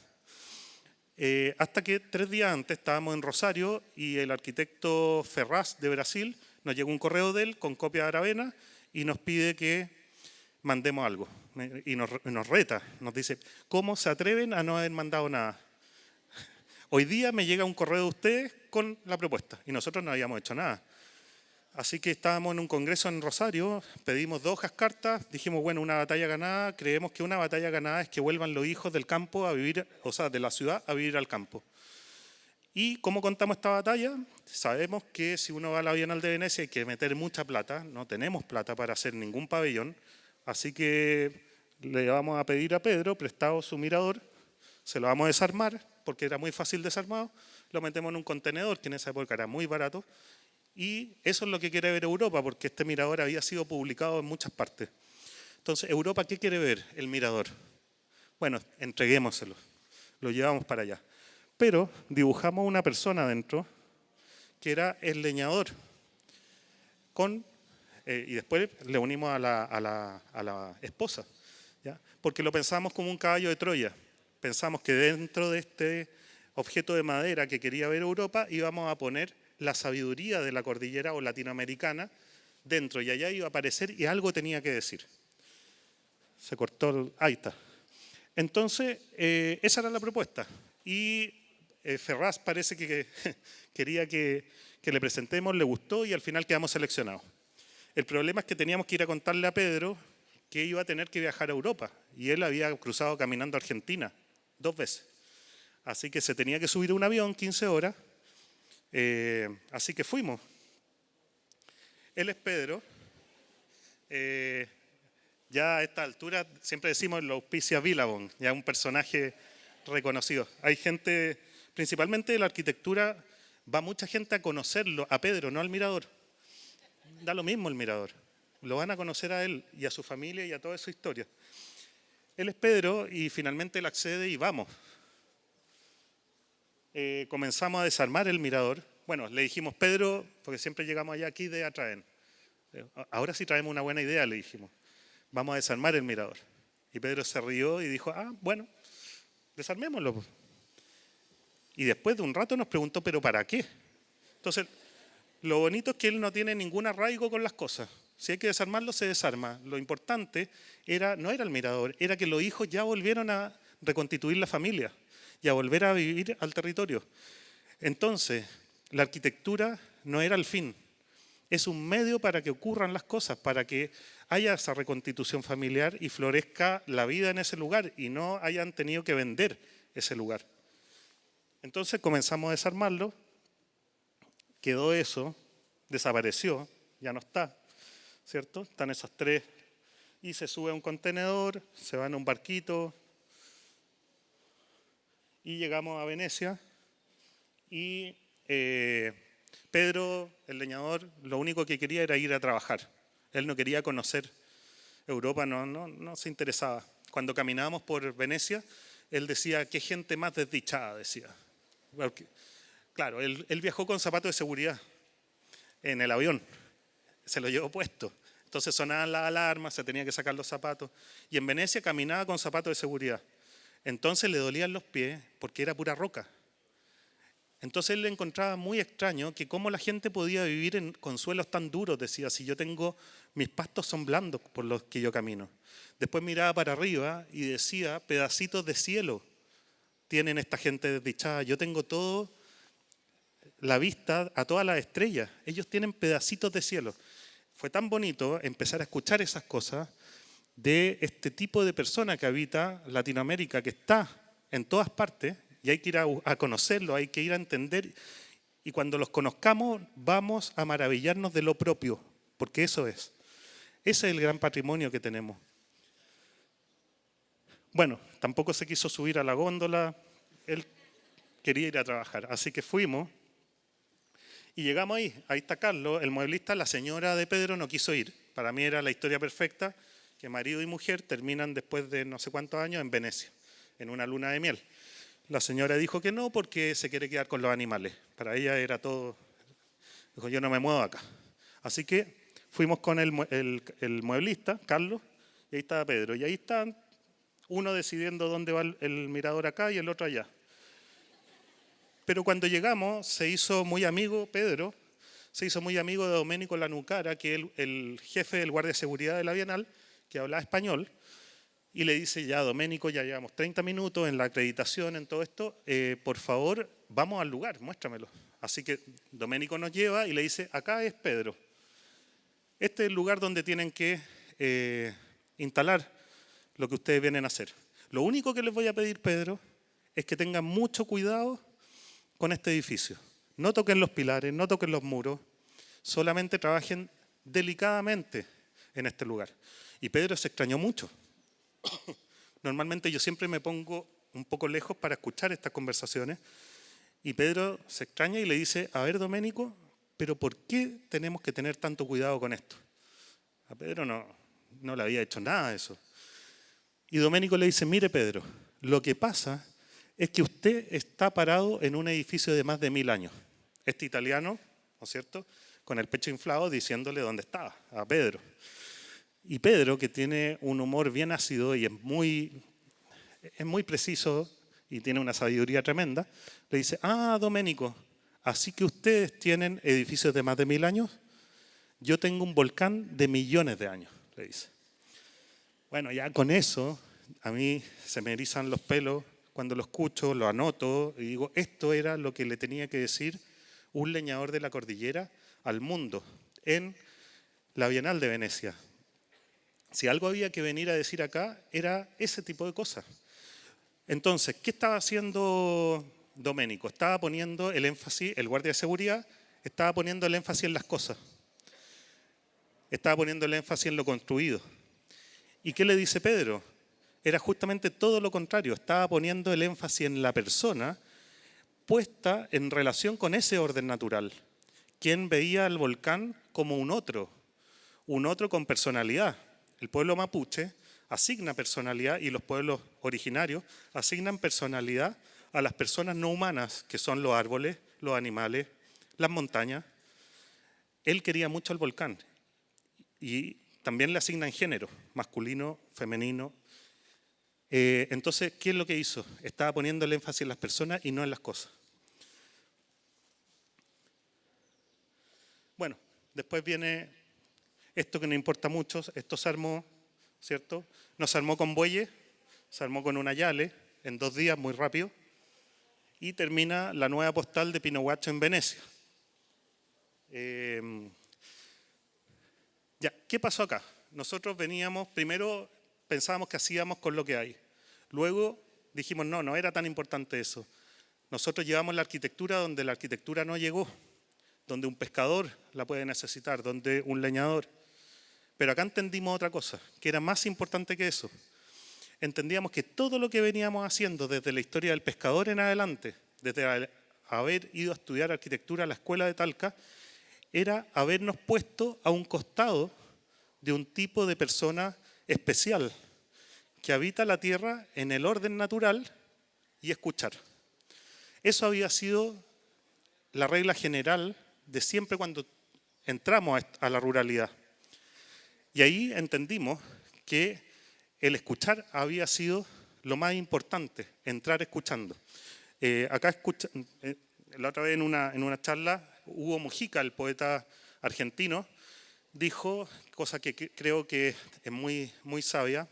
Hasta que 3 días antes estábamos en Rosario y el arquitecto Ferraz de Brasil nos llegó un correo de él con copia de Aravena y nos pide que mandemos algo. Y nos reta, nos dice, ¿cómo se atreven a no haber mandado nada? Hoy día me llega un correo de ustedes con la propuesta y nosotros no habíamos hecho nada. Así que estábamos en un congreso en Rosario, pedimos 2 hojas cartas, dijimos, bueno, una batalla ganada, creemos que una batalla ganada es que vuelvan los hijos del campo a vivir, o sea, de la ciudad a vivir al campo. ¿Y cómo contamos esta batalla? Sabemos que si uno va a la Bienal de Venecia hay que meter mucha plata, no tenemos plata para hacer ningún pabellón, así que le vamos a pedir a Pedro prestado su mirador, se lo vamos a desarmar, porque era muy fácil desarmado, lo metemos en un contenedor, que en esa época era muy barato, y eso es lo que quiere ver Europa, porque este mirador había sido publicado en muchas partes. Entonces, ¿Europa qué quiere ver? El mirador. Bueno, entreguémoselo, lo llevamos para allá. Pero dibujamos una persona adentro, que era el leñador, con y después le unimos a la esposa, ¿ya? Porque lo pensamos como un caballo de Troya. Pensamos que dentro de este objeto de madera que quería ver Europa íbamos a poner la sabiduría de la cordillera o latinoamericana dentro, y allá iba a aparecer y algo tenía que decir. Se cortó, ahí está. Entonces, esa era la propuesta. Y Ferraz parece que quería que le presentemos, le gustó y al final quedamos seleccionados. El problema es que teníamos que ir a contarle a Pedro que iba a tener que viajar a Europa. Y él había cruzado caminando a Argentina 2 veces. Así que se tenía que subir a un avión 15 horas. Así que fuimos. Él es Pedro. Ya a esta altura siempre decimos lo auspicia Billabong, ya un personaje reconocido. Hay gente, principalmente de la arquitectura, va mucha gente a conocerlo, a Pedro, no al mirador. Da lo mismo el mirador. Lo van a conocer a él y a su familia y a toda su historia. Él es Pedro y finalmente él accede y vamos. Comenzamos a desarmar el mirador. Bueno, le dijimos, Pedro, porque siempre llegamos allá, ¿qué idea traen? Ahora sí traemos una buena idea, le dijimos. Vamos a desarmar el mirador. Y Pedro se rió y dijo, bueno, desarmémoslo. Y después de un rato nos preguntó, ¿pero para qué? Entonces, lo bonito es que él no tiene ningún arraigo con las cosas. Si hay que desarmarlo, se desarma. Lo importante no era el mirador, era que los hijos ya volvieron a reconstituir la familia y a volver a vivir al territorio. Entonces, la arquitectura no era el fin. Es un medio para que ocurran las cosas, para que haya esa reconstitución familiar y florezca la vida en ese lugar y no hayan tenido que vender ese lugar. Entonces comenzamos a desarmarlo, quedó eso, desapareció, ya no está, ¿cierto? Están esas 3 y se sube a un contenedor, se va en un barquito y llegamos a Venecia y Pedro, el leñador, lo único que quería era ir a trabajar. Él no quería conocer Europa, no se interesaba. Cuando caminábamos por Venecia, él decía, qué gente más desdichada, decía. Porque, claro, él viajó con zapatos de seguridad en el avión, se lo llevó puesto. Entonces sonaban las alarmas, se tenía que sacar los zapatos. Y en Venecia caminaba con zapatos de seguridad. Entonces le dolían los pies porque era pura roca. Entonces él le encontraba muy extraño que cómo la gente podía vivir con suelos tan duros, decía, si yo tengo, mis pastos son blandos por los que yo camino. Después miraba para arriba y decía, pedacitos de cielo tienen esta gente desdichada. Yo tengo todo, la vista a todas las estrellas. Ellos tienen pedacitos de cielo. Fue tan bonito empezar a escuchar esas cosas de este tipo de persona que habita Latinoamérica, que está en todas partes, y hay que ir a conocerlo, hay que ir a entender. Y cuando los conozcamos, vamos a maravillarnos de lo propio, porque eso es. Ese es el gran patrimonio que tenemos. Bueno, tampoco se quiso subir a la góndola, él quería ir a trabajar, así que fuimos y llegamos ahí está Carlos, el mueblista, la señora de Pedro no quiso ir. Para mí era la historia perfecta, que marido y mujer terminan después de no sé cuántos años en Venecia, en una luna de miel. La señora dijo que no porque se quiere quedar con los animales. Para ella era todo, dijo, yo no me muevo acá. Así que fuimos con el mueblista, Carlos, y ahí estaba Pedro. Y ahí están uno decidiendo dónde va el mirador acá y el otro allá. Pero cuando llegamos se hizo muy amigo, Pedro, se hizo muy amigo de Domenico Lanucara, que es el jefe del guardia de seguridad de la Bienal, que hablaba español, y le dice, ya Domenico, ya llevamos 30 minutos en la acreditación, en todo esto, por favor, vamos al lugar, muéstramelo. Así que Domenico nos lleva y le dice, acá es Pedro. Este es el lugar donde tienen que instalar lo que ustedes vienen a hacer. Lo único que les voy a pedir, Pedro, es que tengan mucho cuidado con este edificio. No toquen los pilares, no toquen los muros, solamente trabajen delicadamente en este lugar. Y Pedro se extrañó mucho. Normalmente yo siempre me pongo un poco lejos para escuchar estas conversaciones y Pedro se extraña y le dice, a ver Domenico, pero ¿por qué tenemos que tener tanto cuidado con esto? A Pedro no le había hecho nada de eso. Y Domenico le dice, mire Pedro, lo que pasa es que usted está parado en un edificio de más de 1000 años. Este italiano, ¿no es cierto?, con el pecho inflado diciéndole dónde estaba a Pedro. Y Pedro, que tiene un humor bien ácido y es muy preciso y tiene una sabiduría tremenda, le dice, Doménico, así que ustedes tienen edificios de más de 1000 años, yo tengo un volcán de millones de años, le dice. Bueno, ya con eso, a mí se me erizan los pelos cuando lo escucho, lo anoto y digo, esto era lo que le tenía que decir un leñador de la cordillera al mundo en la Bienal de Venecia. Si algo había que venir a decir acá, era ese tipo de cosas. Entonces, ¿qué estaba haciendo Doménico? Estaba poniendo el énfasis, el guardia de seguridad, estaba poniendo el énfasis en las cosas. Estaba poniendo el énfasis en lo construido. ¿Y qué le dice Pedro? Era justamente todo lo contrario. Estaba poniendo el énfasis en la persona puesta en relación con ese orden natural. Quien veía al volcán como un otro con personalidad. El pueblo mapuche asigna personalidad y los pueblos originarios asignan personalidad a las personas no humanas, que son los árboles, los animales, las montañas. Él quería mucho el volcán y también le asignan género, masculino, femenino. Entonces, ¿qué es lo que hizo? Estaba poniendo el énfasis en las personas y no en las cosas. Bueno, después viene esto que no importa mucho, esto se armó, ¿cierto? No se armó con bueyes, se armó con una yale, en 2 días, muy rápido, y termina la nueva postal de Pinohuacho en Venecia. ¿Qué pasó acá? Nosotros veníamos, primero pensábamos que hacíamos con lo que hay. Luego dijimos, no era tan importante eso. Nosotros llevamos la arquitectura donde la arquitectura no llegó, donde un pescador la puede necesitar, donde un leñador. Pero acá entendimos otra cosa, que era más importante que eso. Entendíamos que todo lo que veníamos haciendo desde la historia del pescador en adelante, desde haber ido a estudiar arquitectura a la escuela de Talca, era habernos puesto a un costado de un tipo de persona especial que habita la tierra en el orden natural y escuchar. Eso había sido la regla general de siempre cuando entramos a la ruralidad. Y ahí entendimos que el escuchar había sido lo más importante, entrar escuchando. La otra vez en una charla, Hugo Mujica, el poeta argentino, dijo, cosa que creo que es muy, muy sabia.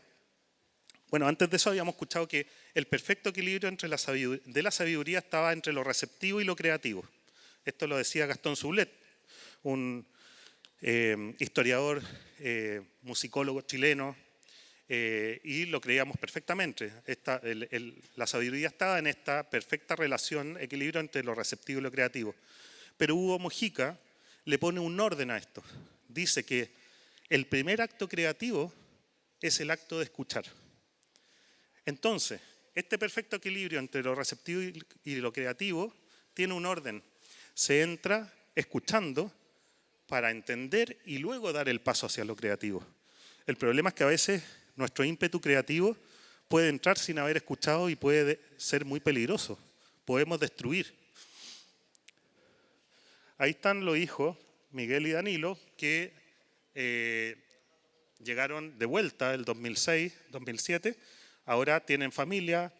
Bueno, antes de eso habíamos escuchado que el perfecto equilibrio entre la sabiduría estaba entre lo receptivo y lo creativo. Esto lo decía Gastón Sublet, un historiador, musicólogo chileno, y lo creíamos perfectamente. La sabiduría estaba en esta perfecta relación, equilibrio entre lo receptivo y lo creativo. Pero Hugo Mujica le pone un orden a esto. Dice que el primer acto creativo es el acto de escuchar. Entonces, este perfecto equilibrio entre lo receptivo y lo creativo tiene un orden. Se entra escuchando para entender y luego dar el paso hacia lo creativo. El problema es que a veces nuestro ímpetu creativo puede entrar sin haber escuchado y puede ser muy peligroso. Podemos destruir. Ahí están los hijos, Miguel y Danilo, que llegaron de vuelta el 2006, 2007. Ahora tienen familia,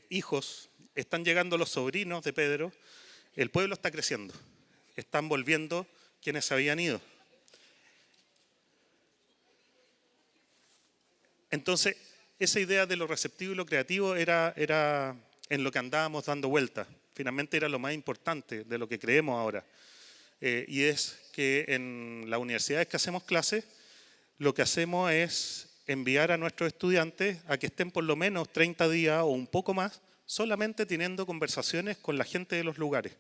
hijos, están llegando los sobrinos de Pedro. El pueblo está creciendo. Están volviendo quienes se habían ido. Entonces, esa idea de lo receptivo y lo creativo era en lo que andábamos dando vueltas. Finalmente era lo más importante de lo que creemos ahora. Y es que en las universidades que hacemos clases, lo que hacemos es enviar a nuestros estudiantes a que estén por lo menos 30 días o un poco más solamente teniendo conversaciones con la gente de los lugares.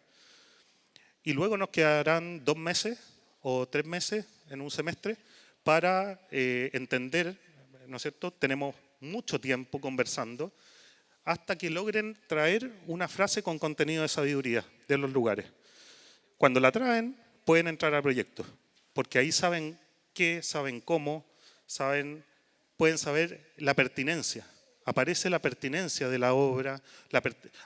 Y luego nos quedarán 2 meses o 3 meses en un semestre para entender, ¿no es cierto? Tenemos mucho tiempo conversando hasta que logren traer una frase con contenido de sabiduría de los lugares. Cuando la traen, pueden entrar al proyecto, porque ahí saben qué, saben cómo, pueden saber la pertinencia. Aparece la pertinencia de la obra.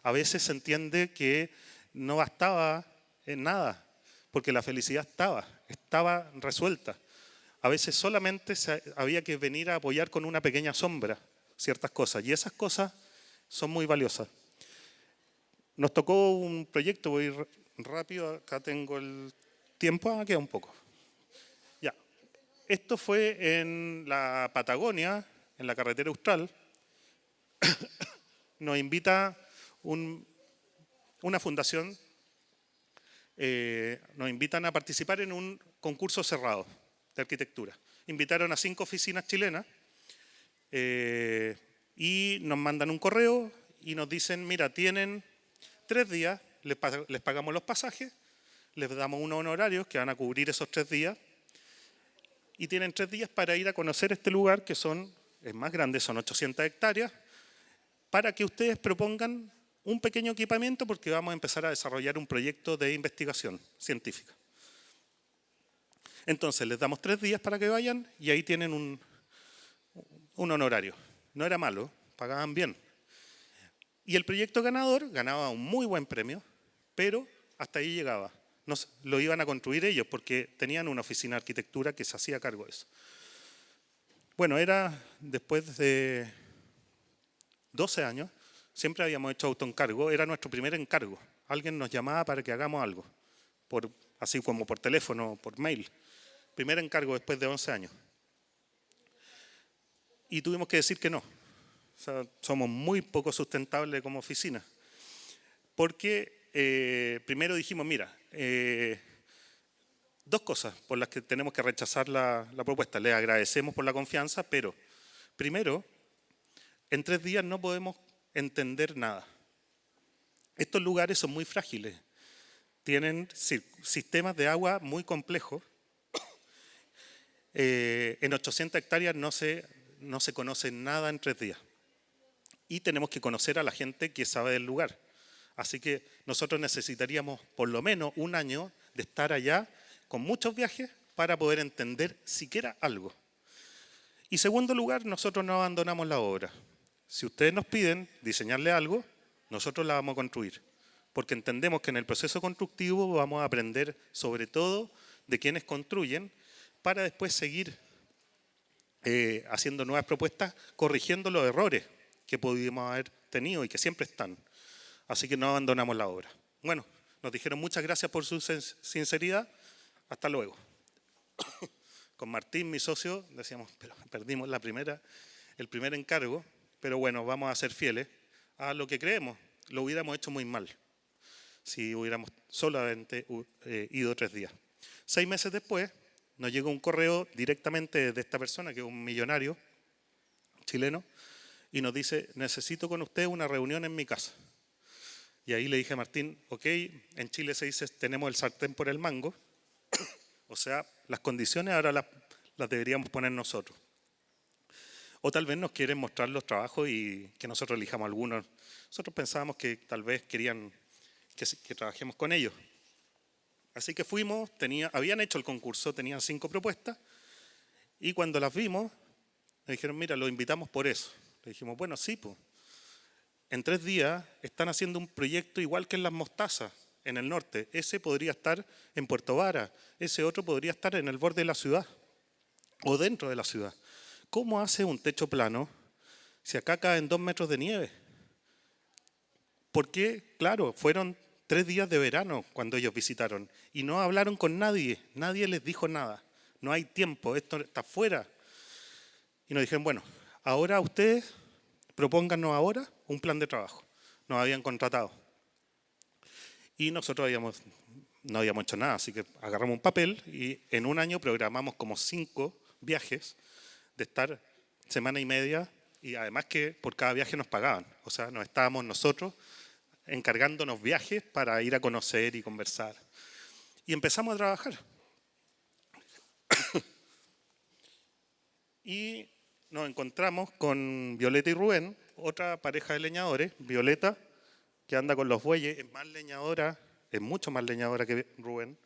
A veces se entiende que no bastaba en nada, porque la felicidad estaba resuelta. A veces solamente había que venir a apoyar con una pequeña sombra ciertas cosas, y esas cosas son muy valiosas. Nos tocó un proyecto, voy rápido, acá tengo el tiempo, queda un poco. Ya. Esto fue en la Patagonia, en la carretera austral. Nos invita una fundación, nos invitan a participar en un concurso cerrado de arquitectura. Invitaron a 5 oficinas chilenas y nos mandan un correo y nos dicen, mira, tienen 3 días, les pagamos los pasajes, les damos unos honorarios que van a cubrir esos 3 días y tienen 3 días para ir a conocer este lugar que es más grande, son 800 hectáreas, para que ustedes propongan un pequeño equipamiento porque vamos a empezar a desarrollar un proyecto de investigación científica. Entonces les damos 3 días para que vayan y ahí tienen un honorario. No era malo, pagaban bien. Y el proyecto ganador ganaba un muy buen premio, pero hasta ahí llegaba. Lo iban a construir ellos porque tenían una oficina de arquitectura que se hacía cargo de eso. Bueno, era después de 12 años, siempre habíamos hecho autoencargo, era nuestro primer encargo. Alguien nos llamaba para que hagamos algo, así como por teléfono, por mail. Primer encargo después de 11 años. Y tuvimos que decir que no. O sea, somos muy poco sustentables como oficina. Porque primero dijimos, mira, 2 cosas por las que tenemos que rechazar la propuesta. Les agradecemos por la confianza, pero primero, en 3 días no podemos entender nada. Estos lugares son muy frágiles. Tienen sistemas de agua muy complejos. En 800 hectáreas no se conoce nada en 3 días. Y tenemos que conocer a la gente que sabe del lugar. Así que nosotros necesitaríamos por lo menos 1 año de estar allá con muchos viajes para poder entender siquiera algo. Y segundo lugar, nosotros no abandonamos la obra. Si ustedes nos piden diseñarle algo, nosotros la vamos a construir. Porque entendemos que en el proceso constructivo vamos a aprender sobre todo de quienes construyen para después seguir haciendo nuevas propuestas, corrigiendo los errores que pudimos haber tenido y que siempre están. Así que no abandonamos la obra. Bueno, nos dijeron muchas gracias por su sinceridad. Hasta luego. Con Martín, mi socio, decíamos, pero perdimos el primer encargo, pero bueno, vamos a ser fieles a lo que creemos. Lo hubiéramos hecho muy mal si hubiéramos solamente ido 3 días. 6 meses después, nos llegó un correo directamente de esta persona, que es un millonario chileno, y nos dice, necesito con usted una reunión en mi casa. Y ahí le dije a Martín, ok, en Chile se dice, tenemos el sartén por el mango, o sea, las condiciones ahora las deberíamos poner nosotros. O tal vez nos quieren mostrar los trabajos y que nosotros elijamos algunos. Nosotros pensábamos que tal vez querían que trabajemos con ellos. Así que fuimos, habían hecho el concurso, tenían 5 propuestas, y cuando las vimos, me dijeron, mira, lo invitamos por eso. Le dijimos, bueno, sí, pues. En 3 días están haciendo un proyecto igual que en Las Mostazas, en el norte. Ese podría estar en Puerto Vara, ese otro podría estar en el borde de la ciudad o dentro de la ciudad. ¿Cómo hace un techo plano si acá caen 2 metros de nieve? Porque, claro, fueron 3 días de verano cuando ellos visitaron y no hablaron con nadie les dijo nada. No hay tiempo, esto está fuera. Y nos dijeron, bueno, ahora ustedes propónganos ahora un plan de trabajo. Nos habían contratado. Y nosotros no habíamos hecho nada, así que agarramos un papel y en 1 año programamos como 5 viajes de estar semana y media, y además que por cada viaje nos pagaban. O sea, nos estábamos nosotros encargándonos viajes para ir a conocer y conversar. Y empezamos a trabajar. Y nos encontramos con Violeta y Rubén, otra pareja de leñadores. Violeta, que anda con los bueyes, es más leñadora, es mucho más leñadora que Rubén.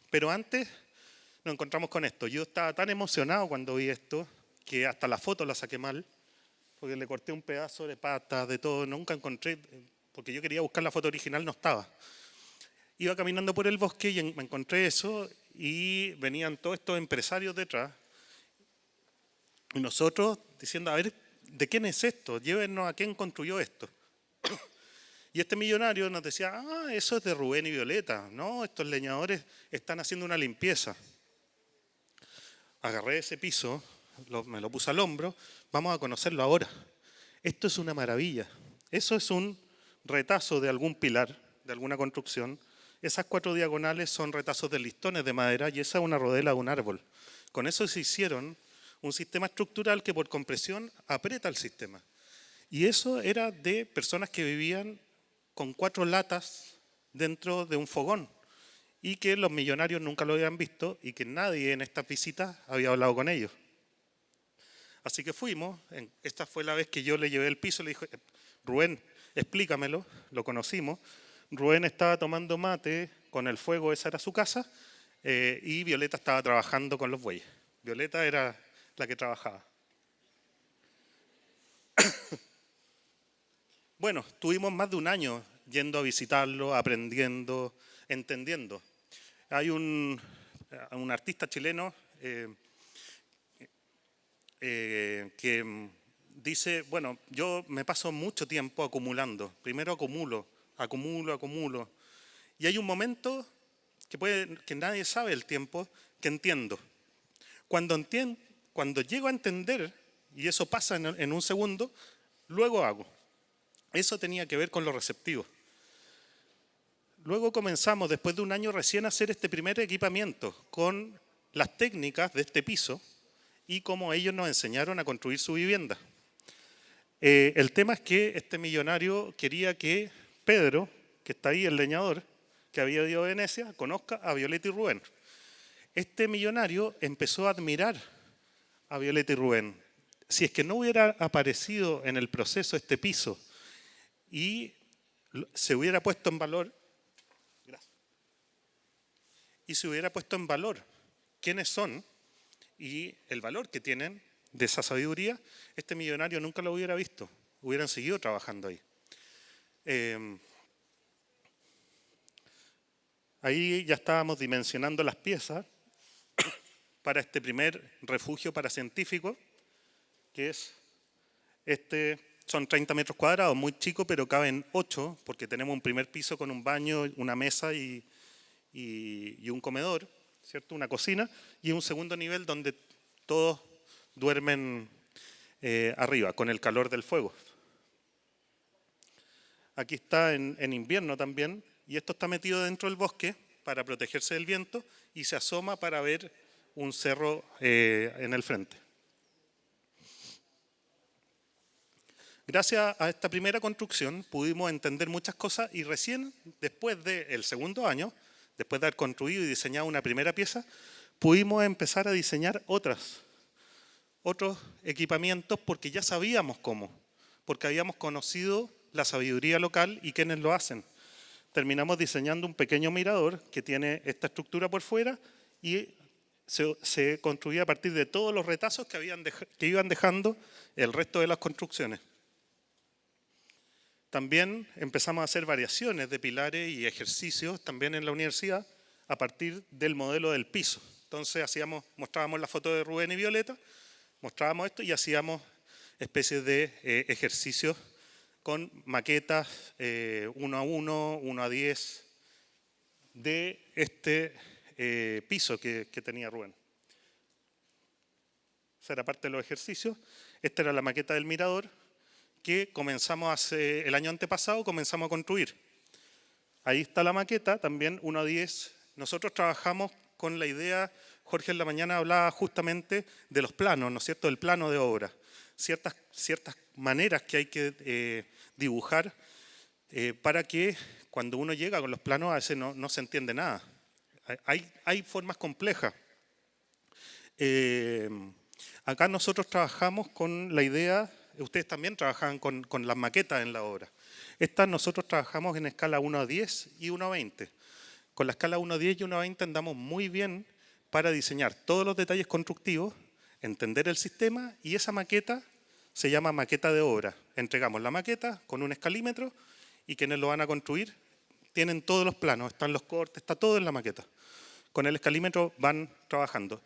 Pero antes nos encontramos con esto. Yo estaba tan emocionado cuando vi esto que hasta la foto la saqué mal, porque le corté un pedazo de pata, de todo. Nunca encontré, porque yo quería buscar la foto original, no estaba. Iba caminando por el bosque y me encontré eso y venían todos estos empresarios detrás. Y nosotros diciendo, a ver, ¿de quién es esto? Llévenos a quién construyó esto. Y este millonario nos decía, eso es de Rubén y Violeta. No, estos leñadores están haciendo una limpieza. Agarré ese piso, me lo puse al hombro, vamos a conocerlo ahora. Esto es una maravilla. Eso es un retazo de algún pilar, de alguna construcción. Esas 4 diagonales son retazos de listones de madera y esa es una rodela de un árbol. Con eso se hicieron un sistema estructural que por compresión aprieta el sistema. Y eso era de personas que vivían con 4 latas dentro de un fogón y que los millonarios nunca lo habían visto y que nadie en estas visitas había hablado con ellos. Así que fuimos, esta fue la vez que yo le llevé el piso, le dije, Rubén, explícamelo, lo conocimos. Rubén estaba tomando mate con el fuego, esa era su casa, y Violeta estaba trabajando con los bueyes. Violeta era la que trabajaba. Bueno, tuvimos más de un año yendo a visitarlo, aprendiendo, entendiendo. Hay un artista chileno que dice, bueno, yo me paso mucho tiempo acumulando. Primero acumulo. Y hay un momento que nadie sabe el tiempo, que entiendo. Cuando llego a entender, y eso pasa en un segundo, luego hago. Eso tenía que ver con lo receptivo. Luego comenzamos, después de un año recién, a hacer este primer equipamiento con las técnicas de este piso y cómo ellos nos enseñaron a construir su vivienda. El tema es que este millonario quería que Pedro, que está ahí, el leñador, que había ido a Venecia, conozca a Violeta y Rubén. Este millonario empezó a admirar a Violeta y Rubén. Si es que no hubiera aparecido en el proceso este piso y se hubiera puesto en valor, quiénes son y el valor que tienen de esa sabiduría, este millonario nunca lo hubiera visto, hubieran seguido trabajando ahí. Ahí ya estábamos dimensionando las piezas para este primer refugio para científicos, que es son 30 metros cuadrados, muy chico, pero caben 8, porque tenemos un primer piso con un baño, una mesa y un comedor, ¿cierto? Una cocina, y un segundo nivel donde todos duermen arriba, con el calor del fuego. Aquí está en invierno también, y esto está metido dentro del bosque para protegerse del viento, y se asoma para ver un cerro en el frente. Gracias a esta primera construcción pudimos entender muchas cosas y recién después del segundo año, después de haber construido y diseñado una primera pieza, pudimos empezar a diseñar otros equipamientos porque ya sabíamos cómo, porque habíamos conocido la sabiduría local y quienes lo hacen. Terminamos diseñando un pequeño mirador que tiene esta estructura por fuera y se construía a partir de todos los retazos que iban dejando el resto de las construcciones. También empezamos a hacer variaciones de pilares y ejercicios también en la universidad a partir del modelo del piso. Entonces mostrábamos la foto de Rubén y Violeta, mostrábamos esto y hacíamos especies de ejercicios con maquetas 1 a 1, 1 a 10 de este piso que tenía Rubén. Esa era parte de los ejercicios. Esta era la maqueta del mirador que comenzamos el año antepasado, comenzamos a construir. Ahí está la maqueta, también 1 a 10. Nosotros trabajamos con la idea, Jorge en la mañana hablaba justamente de los planos, ¿no es cierto?, del plano de obra. Ciertas maneras que hay que dibujar para que cuando uno llega con los planos a veces no se entiende nada. Hay formas complejas. Acá nosotros trabajamos con la idea, ustedes también trabajan con las maquetas en la obra. Estas nosotros trabajamos en escala 1 a 10 y 1 a 20. Con la escala 1 a 10 y 1 a 20 andamos muy bien para diseñar todos los detalles constructivos, entender el sistema y esa maqueta se llama maqueta de obra. Entregamos la maqueta con un escalímetro y quienes lo van a construir tienen todos los planos, están los cortes, está todo en la maqueta. Con el escalímetro van trabajando.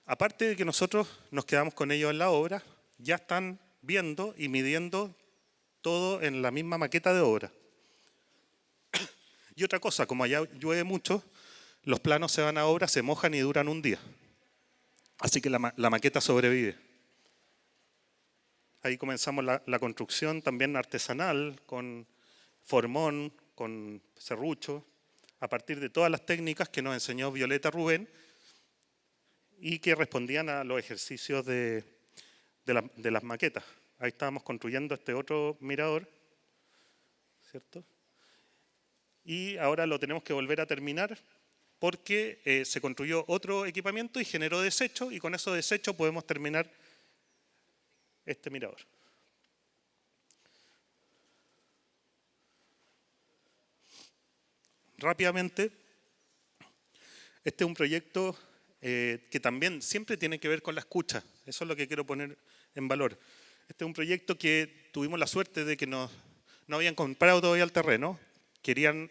Aparte de que nosotros nos quedamos con ellos en la obra, ya están viendo y midiendo todo en la misma maqueta de obra. Y otra cosa, como allá llueve mucho, los planos se van a obra, se mojan y duran un día. Así que la maqueta sobrevive. Ahí comenzamos la construcción también artesanal, con formón, con serrucho, a partir de todas las técnicas que nos enseñó Violeta Rubén y que respondían a los ejercicios de las maquetas. Ahí estábamos construyendo este otro mirador, ¿cierto? Y ahora lo tenemos que volver a terminar porque se construyó otro equipamiento y generó desecho, y con esos desechos podemos terminar este mirador. Rápidamente, este es un proyecto que también siempre tiene que ver con la escucha. Eso es lo que quiero poner en valor. Este es un proyecto que tuvimos la suerte de que no habían comprado todavía el terreno.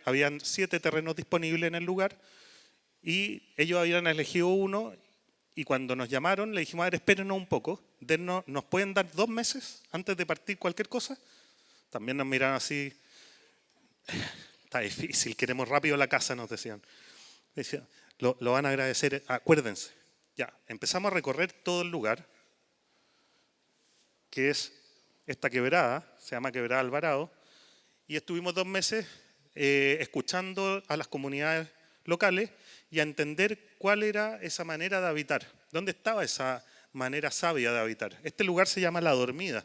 Habían 7 terrenos disponibles en el lugar y ellos habían elegido uno, y cuando nos llamaron le dijimos, a ver, espérenos un poco, ¿nos pueden dar 2 meses antes de partir cualquier cosa? También nos miraron así, está difícil, queremos rápido la casa, nos decían. Decían, lo van a agradecer, acuérdense. Ya, empezamos a recorrer todo el lugar, que es esta quebrada, se llama Quebrada Alvarado, y estuvimos 2 meses escuchando a las comunidades locales y a entender cuál era esa manera de habitar, dónde estaba esa manera sabia de habitar. Este lugar se llama La Dormida,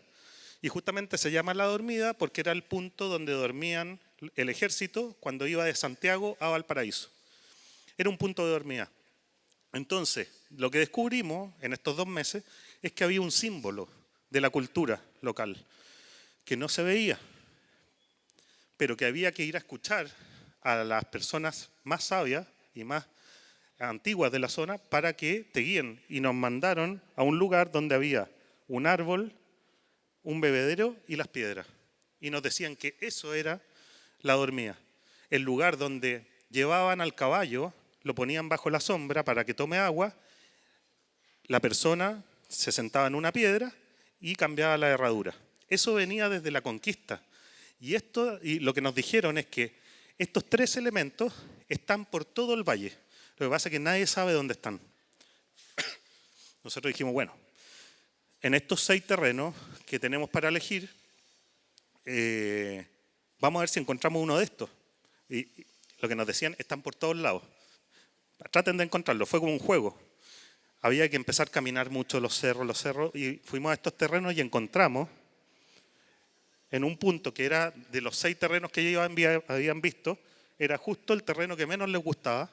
y justamente se llama La Dormida porque era el punto donde dormían el ejército cuando iba de Santiago a Valparaíso. Era un punto de dormida. Entonces, lo que descubrimos en estos 2 meses es que había un símbolo de la cultura local que no se veía, pero que había que ir a escuchar a las personas más sabias y más antiguas de la zona para que te guíen. Y nos mandaron a un lugar donde había un árbol, un bebedero y las piedras. Y nos decían que eso era La Dormida. El lugar donde llevaban al caballo, lo ponían bajo la sombra para que tome agua, la persona se sentaba en una piedra y cambiaba la herradura. Eso venía desde la conquista. Y lo que nos dijeron es que estos 3 elementos están por todo el valle. Lo que pasa es que nadie sabe dónde están. Nosotros dijimos, bueno, en estos 6 terrenos que tenemos para elegir, vamos a ver si encontramos uno de estos. Y lo que nos decían, están por todos lados. Traten de encontrarlo, fue como un juego. Había que empezar a caminar mucho los cerros, y fuimos a estos terrenos y encontramos en un punto que era de los 6 terrenos que ellos habían visto, era justo el terreno que menos les gustaba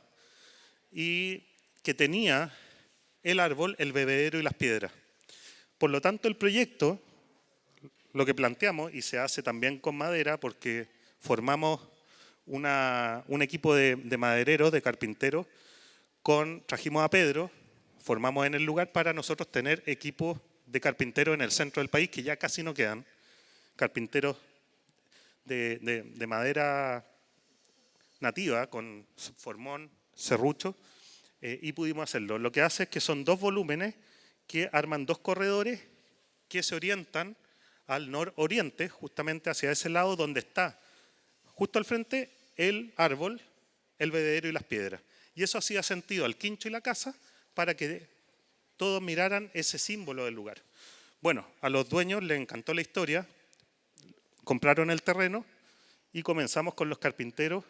y que tenía el árbol, el bebedero y las piedras. Por lo tanto, el proyecto, lo que planteamos, y se hace también con madera, porque formamos un equipo de madereros, de carpinteros, trajimos a Pedro, formamos en el lugar para nosotros tener equipos de carpinteros en el centro del país, que ya casi no quedan, carpinteros de madera nativa, con formón, serrucho, y pudimos hacerlo. Lo que hace es que son 2 volúmenes que arman 2 corredores que se orientan al nororiente, justamente hacia ese lado donde está, justo al frente, el árbol, el bebedero y las piedras. Y eso hacía sentido al quincho y la casa para que todos miraran ese símbolo del lugar. Bueno, a los dueños les encantó la historia, compraron el terreno y comenzamos con los carpinteros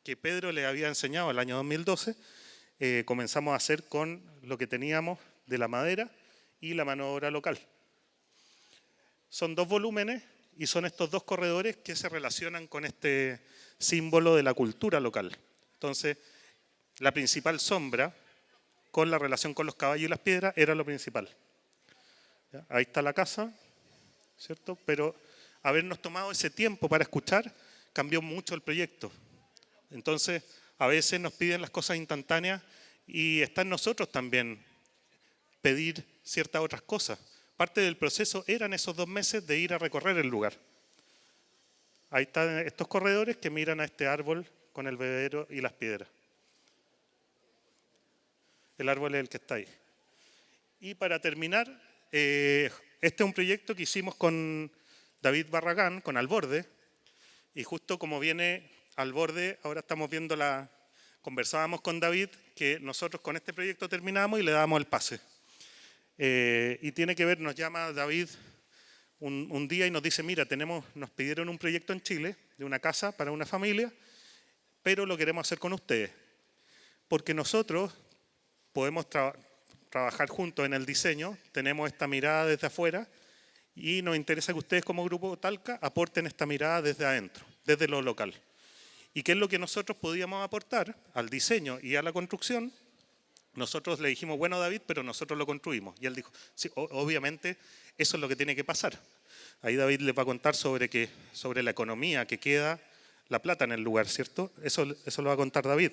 que Pedro les había enseñado el año 2012. Comenzamos a hacer con lo que teníamos de la madera y la mano de obra local. Son 2 volúmenes y son estos 2 corredores que se relacionan con este símbolo de la cultura local. Entonces, la principal sombra con la relación con los caballos y las piedras era lo principal. ¿Ya? Ahí está la casa, ¿cierto? Pero habernos tomado ese tiempo para escuchar cambió mucho el proyecto. Entonces, a veces nos piden las cosas instantáneas y está en nosotros también pedir ciertas otras cosas. Parte del proceso eran esos 2 meses de ir a recorrer el lugar. Ahí están estos corredores que miran a este árbol con el bebedero y las piedras. El árbol es el que está ahí. Y para terminar, este es un proyecto que hicimos con David Barragán, con Al Borde, y justo como viene Al Borde, ahora estamos viendo conversábamos con David que nosotros con este proyecto terminamos y le damos el pase. Y tiene que ver, nos llama David un día y nos dice, mira, nos pidieron un proyecto en Chile de una casa para una familia, pero lo queremos hacer con ustedes, porque nosotros podemos trabajar juntos en el diseño, tenemos esta mirada desde afuera y nos interesa que ustedes como Grupo Talca aporten esta mirada desde adentro, desde lo local. ¿Y qué es lo que nosotros podíamos aportar al diseño y a la construcción? Nosotros le dijimos, bueno David, pero nosotros lo construimos. Y él dijo, sí, obviamente eso es lo que tiene que pasar. Ahí David les va a contar sobre la economía que queda, la plata en el lugar, ¿cierto? Eso lo va a contar David.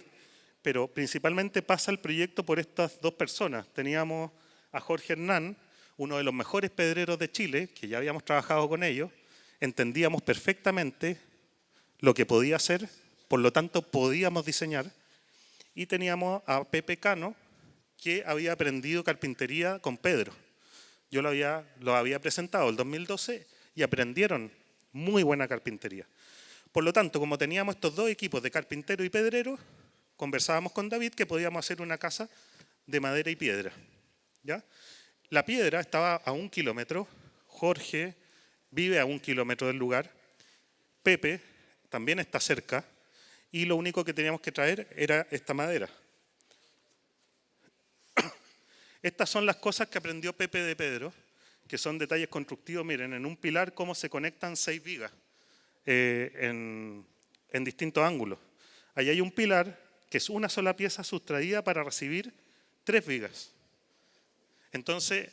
Pero principalmente pasa el proyecto por estas dos personas. Teníamos a Jorge Hernán, uno de los mejores pedreros de Chile, que ya habíamos trabajado con ellos, entendíamos perfectamente lo que podía hacer, por lo tanto podíamos diseñar, y teníamos a Pepe Cano, que había aprendido carpintería con Pedro. Yo lo había presentado el 2012 y aprendieron muy buena carpintería. Por lo tanto, como teníamos estos dos equipos de carpintero y pedrero, conversábamos con David que podíamos hacer una casa de madera y piedra. ¿Ya? La piedra estaba a 1 kilómetro, Jorge vive a 1 kilómetro del lugar, Pepe también está cerca y lo único que teníamos que traer era esta madera. Estas son las cosas que aprendió Pepe de Pedro, que son detalles constructivos. Miren, en un pilar cómo se conectan 6 vigas en distintos ángulos. Ahí hay un pilar que es una sola pieza sustraída para recibir 3 vigas. Entonces,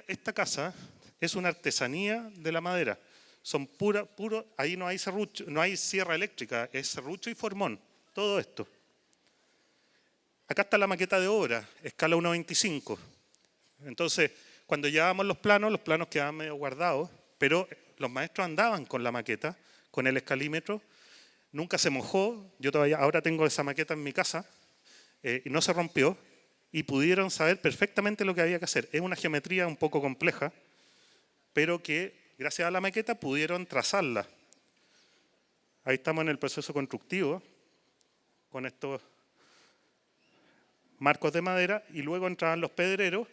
esta casa es una artesanía de la madera. Son puro, ahí no hay serrucho, no hay sierra eléctrica, es serrucho y formón, todo esto. Acá está la maqueta de obra, escala 1:25. Entonces, cuando llevábamos los planos quedaban medio guardados, pero los maestros andaban con la maqueta, con el escalímetro, nunca se mojó, yo ahora tengo esa maqueta en mi casa, y no se rompió, y pudieron saber perfectamente lo que había que hacer. Es una geometría un poco compleja, pero que gracias a la maqueta pudieron trazarla. Ahí estamos en el proceso constructivo, con estos marcos de madera, y luego entraban los pedreros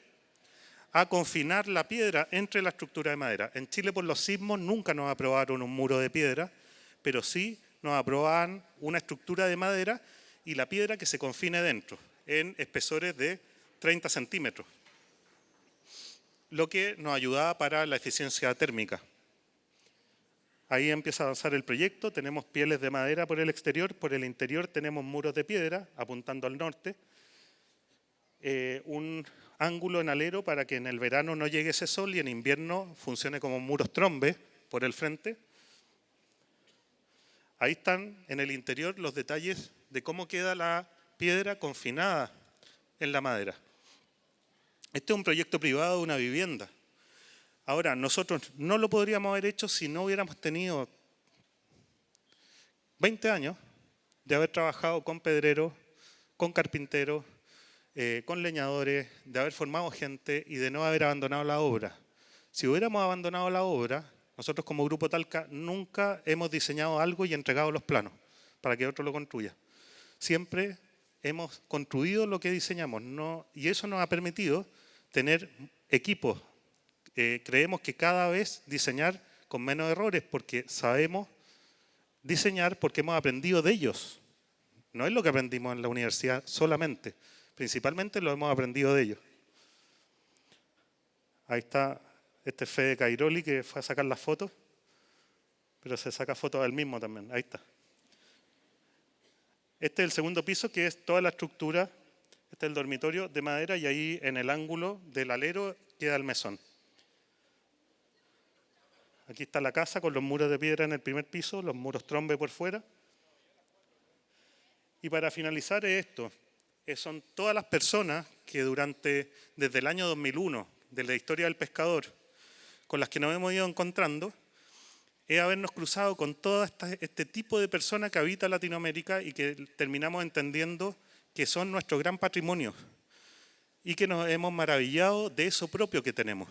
a confinar la piedra entre la estructura de madera. En Chile, por los sismos, nunca nos aprobaron un muro de piedra, pero sí nos aprobaban una estructura de madera y la piedra que se confine dentro, en espesores de 30 centímetros, lo que nos ayudaba para la eficiencia térmica. Ahí empieza a avanzar el proyecto, tenemos pieles de madera por el exterior, por el interior tenemos muros de piedra apuntando al norte, un ángulo en alero para que en el verano no llegue ese sol y en invierno funcione como muros trombe por el frente. Ahí están en el interior los detalles de cómo queda la piedra confinada en la madera. Este es un proyecto privado de una vivienda. Ahora, nosotros no lo podríamos haber hecho si no hubiéramos tenido 20 años de haber trabajado con pedreros, con carpinteros, con leñadores, de haber formado gente y de no haber abandonado la obra. Si hubiéramos abandonado la obra, nosotros como Grupo Talca nunca hemos diseñado algo y entregado los planos para que otro lo construya. Siempre hemos construido lo que diseñamos, y eso nos ha permitido tener equipos. Creemos que cada vez diseñar con menos errores porque sabemos diseñar porque hemos aprendido de ellos. No es lo que aprendimos en la universidad solamente, principalmente lo hemos aprendido de ellos. Ahí está este Fede Cairoli que fue a sacar las fotos, pero se saca fotos del mismo también, ahí está. Este es el segundo piso, que es toda la estructura, este es el dormitorio de madera y ahí en el ángulo del alero queda el mesón. Aquí está la casa con los muros de piedra en el primer piso, los muros trombe por fuera. Y para finalizar esto, son todas las personas que desde el año 2001, de la historia del pescador, con las que nos hemos ido encontrando, es habernos cruzado con todo este tipo de personas que habita Latinoamérica y que terminamos entendiendo que son nuestro gran patrimonio y que nos hemos maravillado de eso propio que tenemos.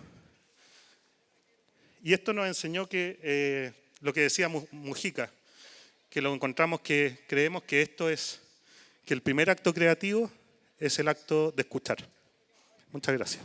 Y esto nos enseñó que lo que decía Mujica, que lo encontramos que creemos que que el primer acto creativo es el acto de escuchar. Muchas gracias.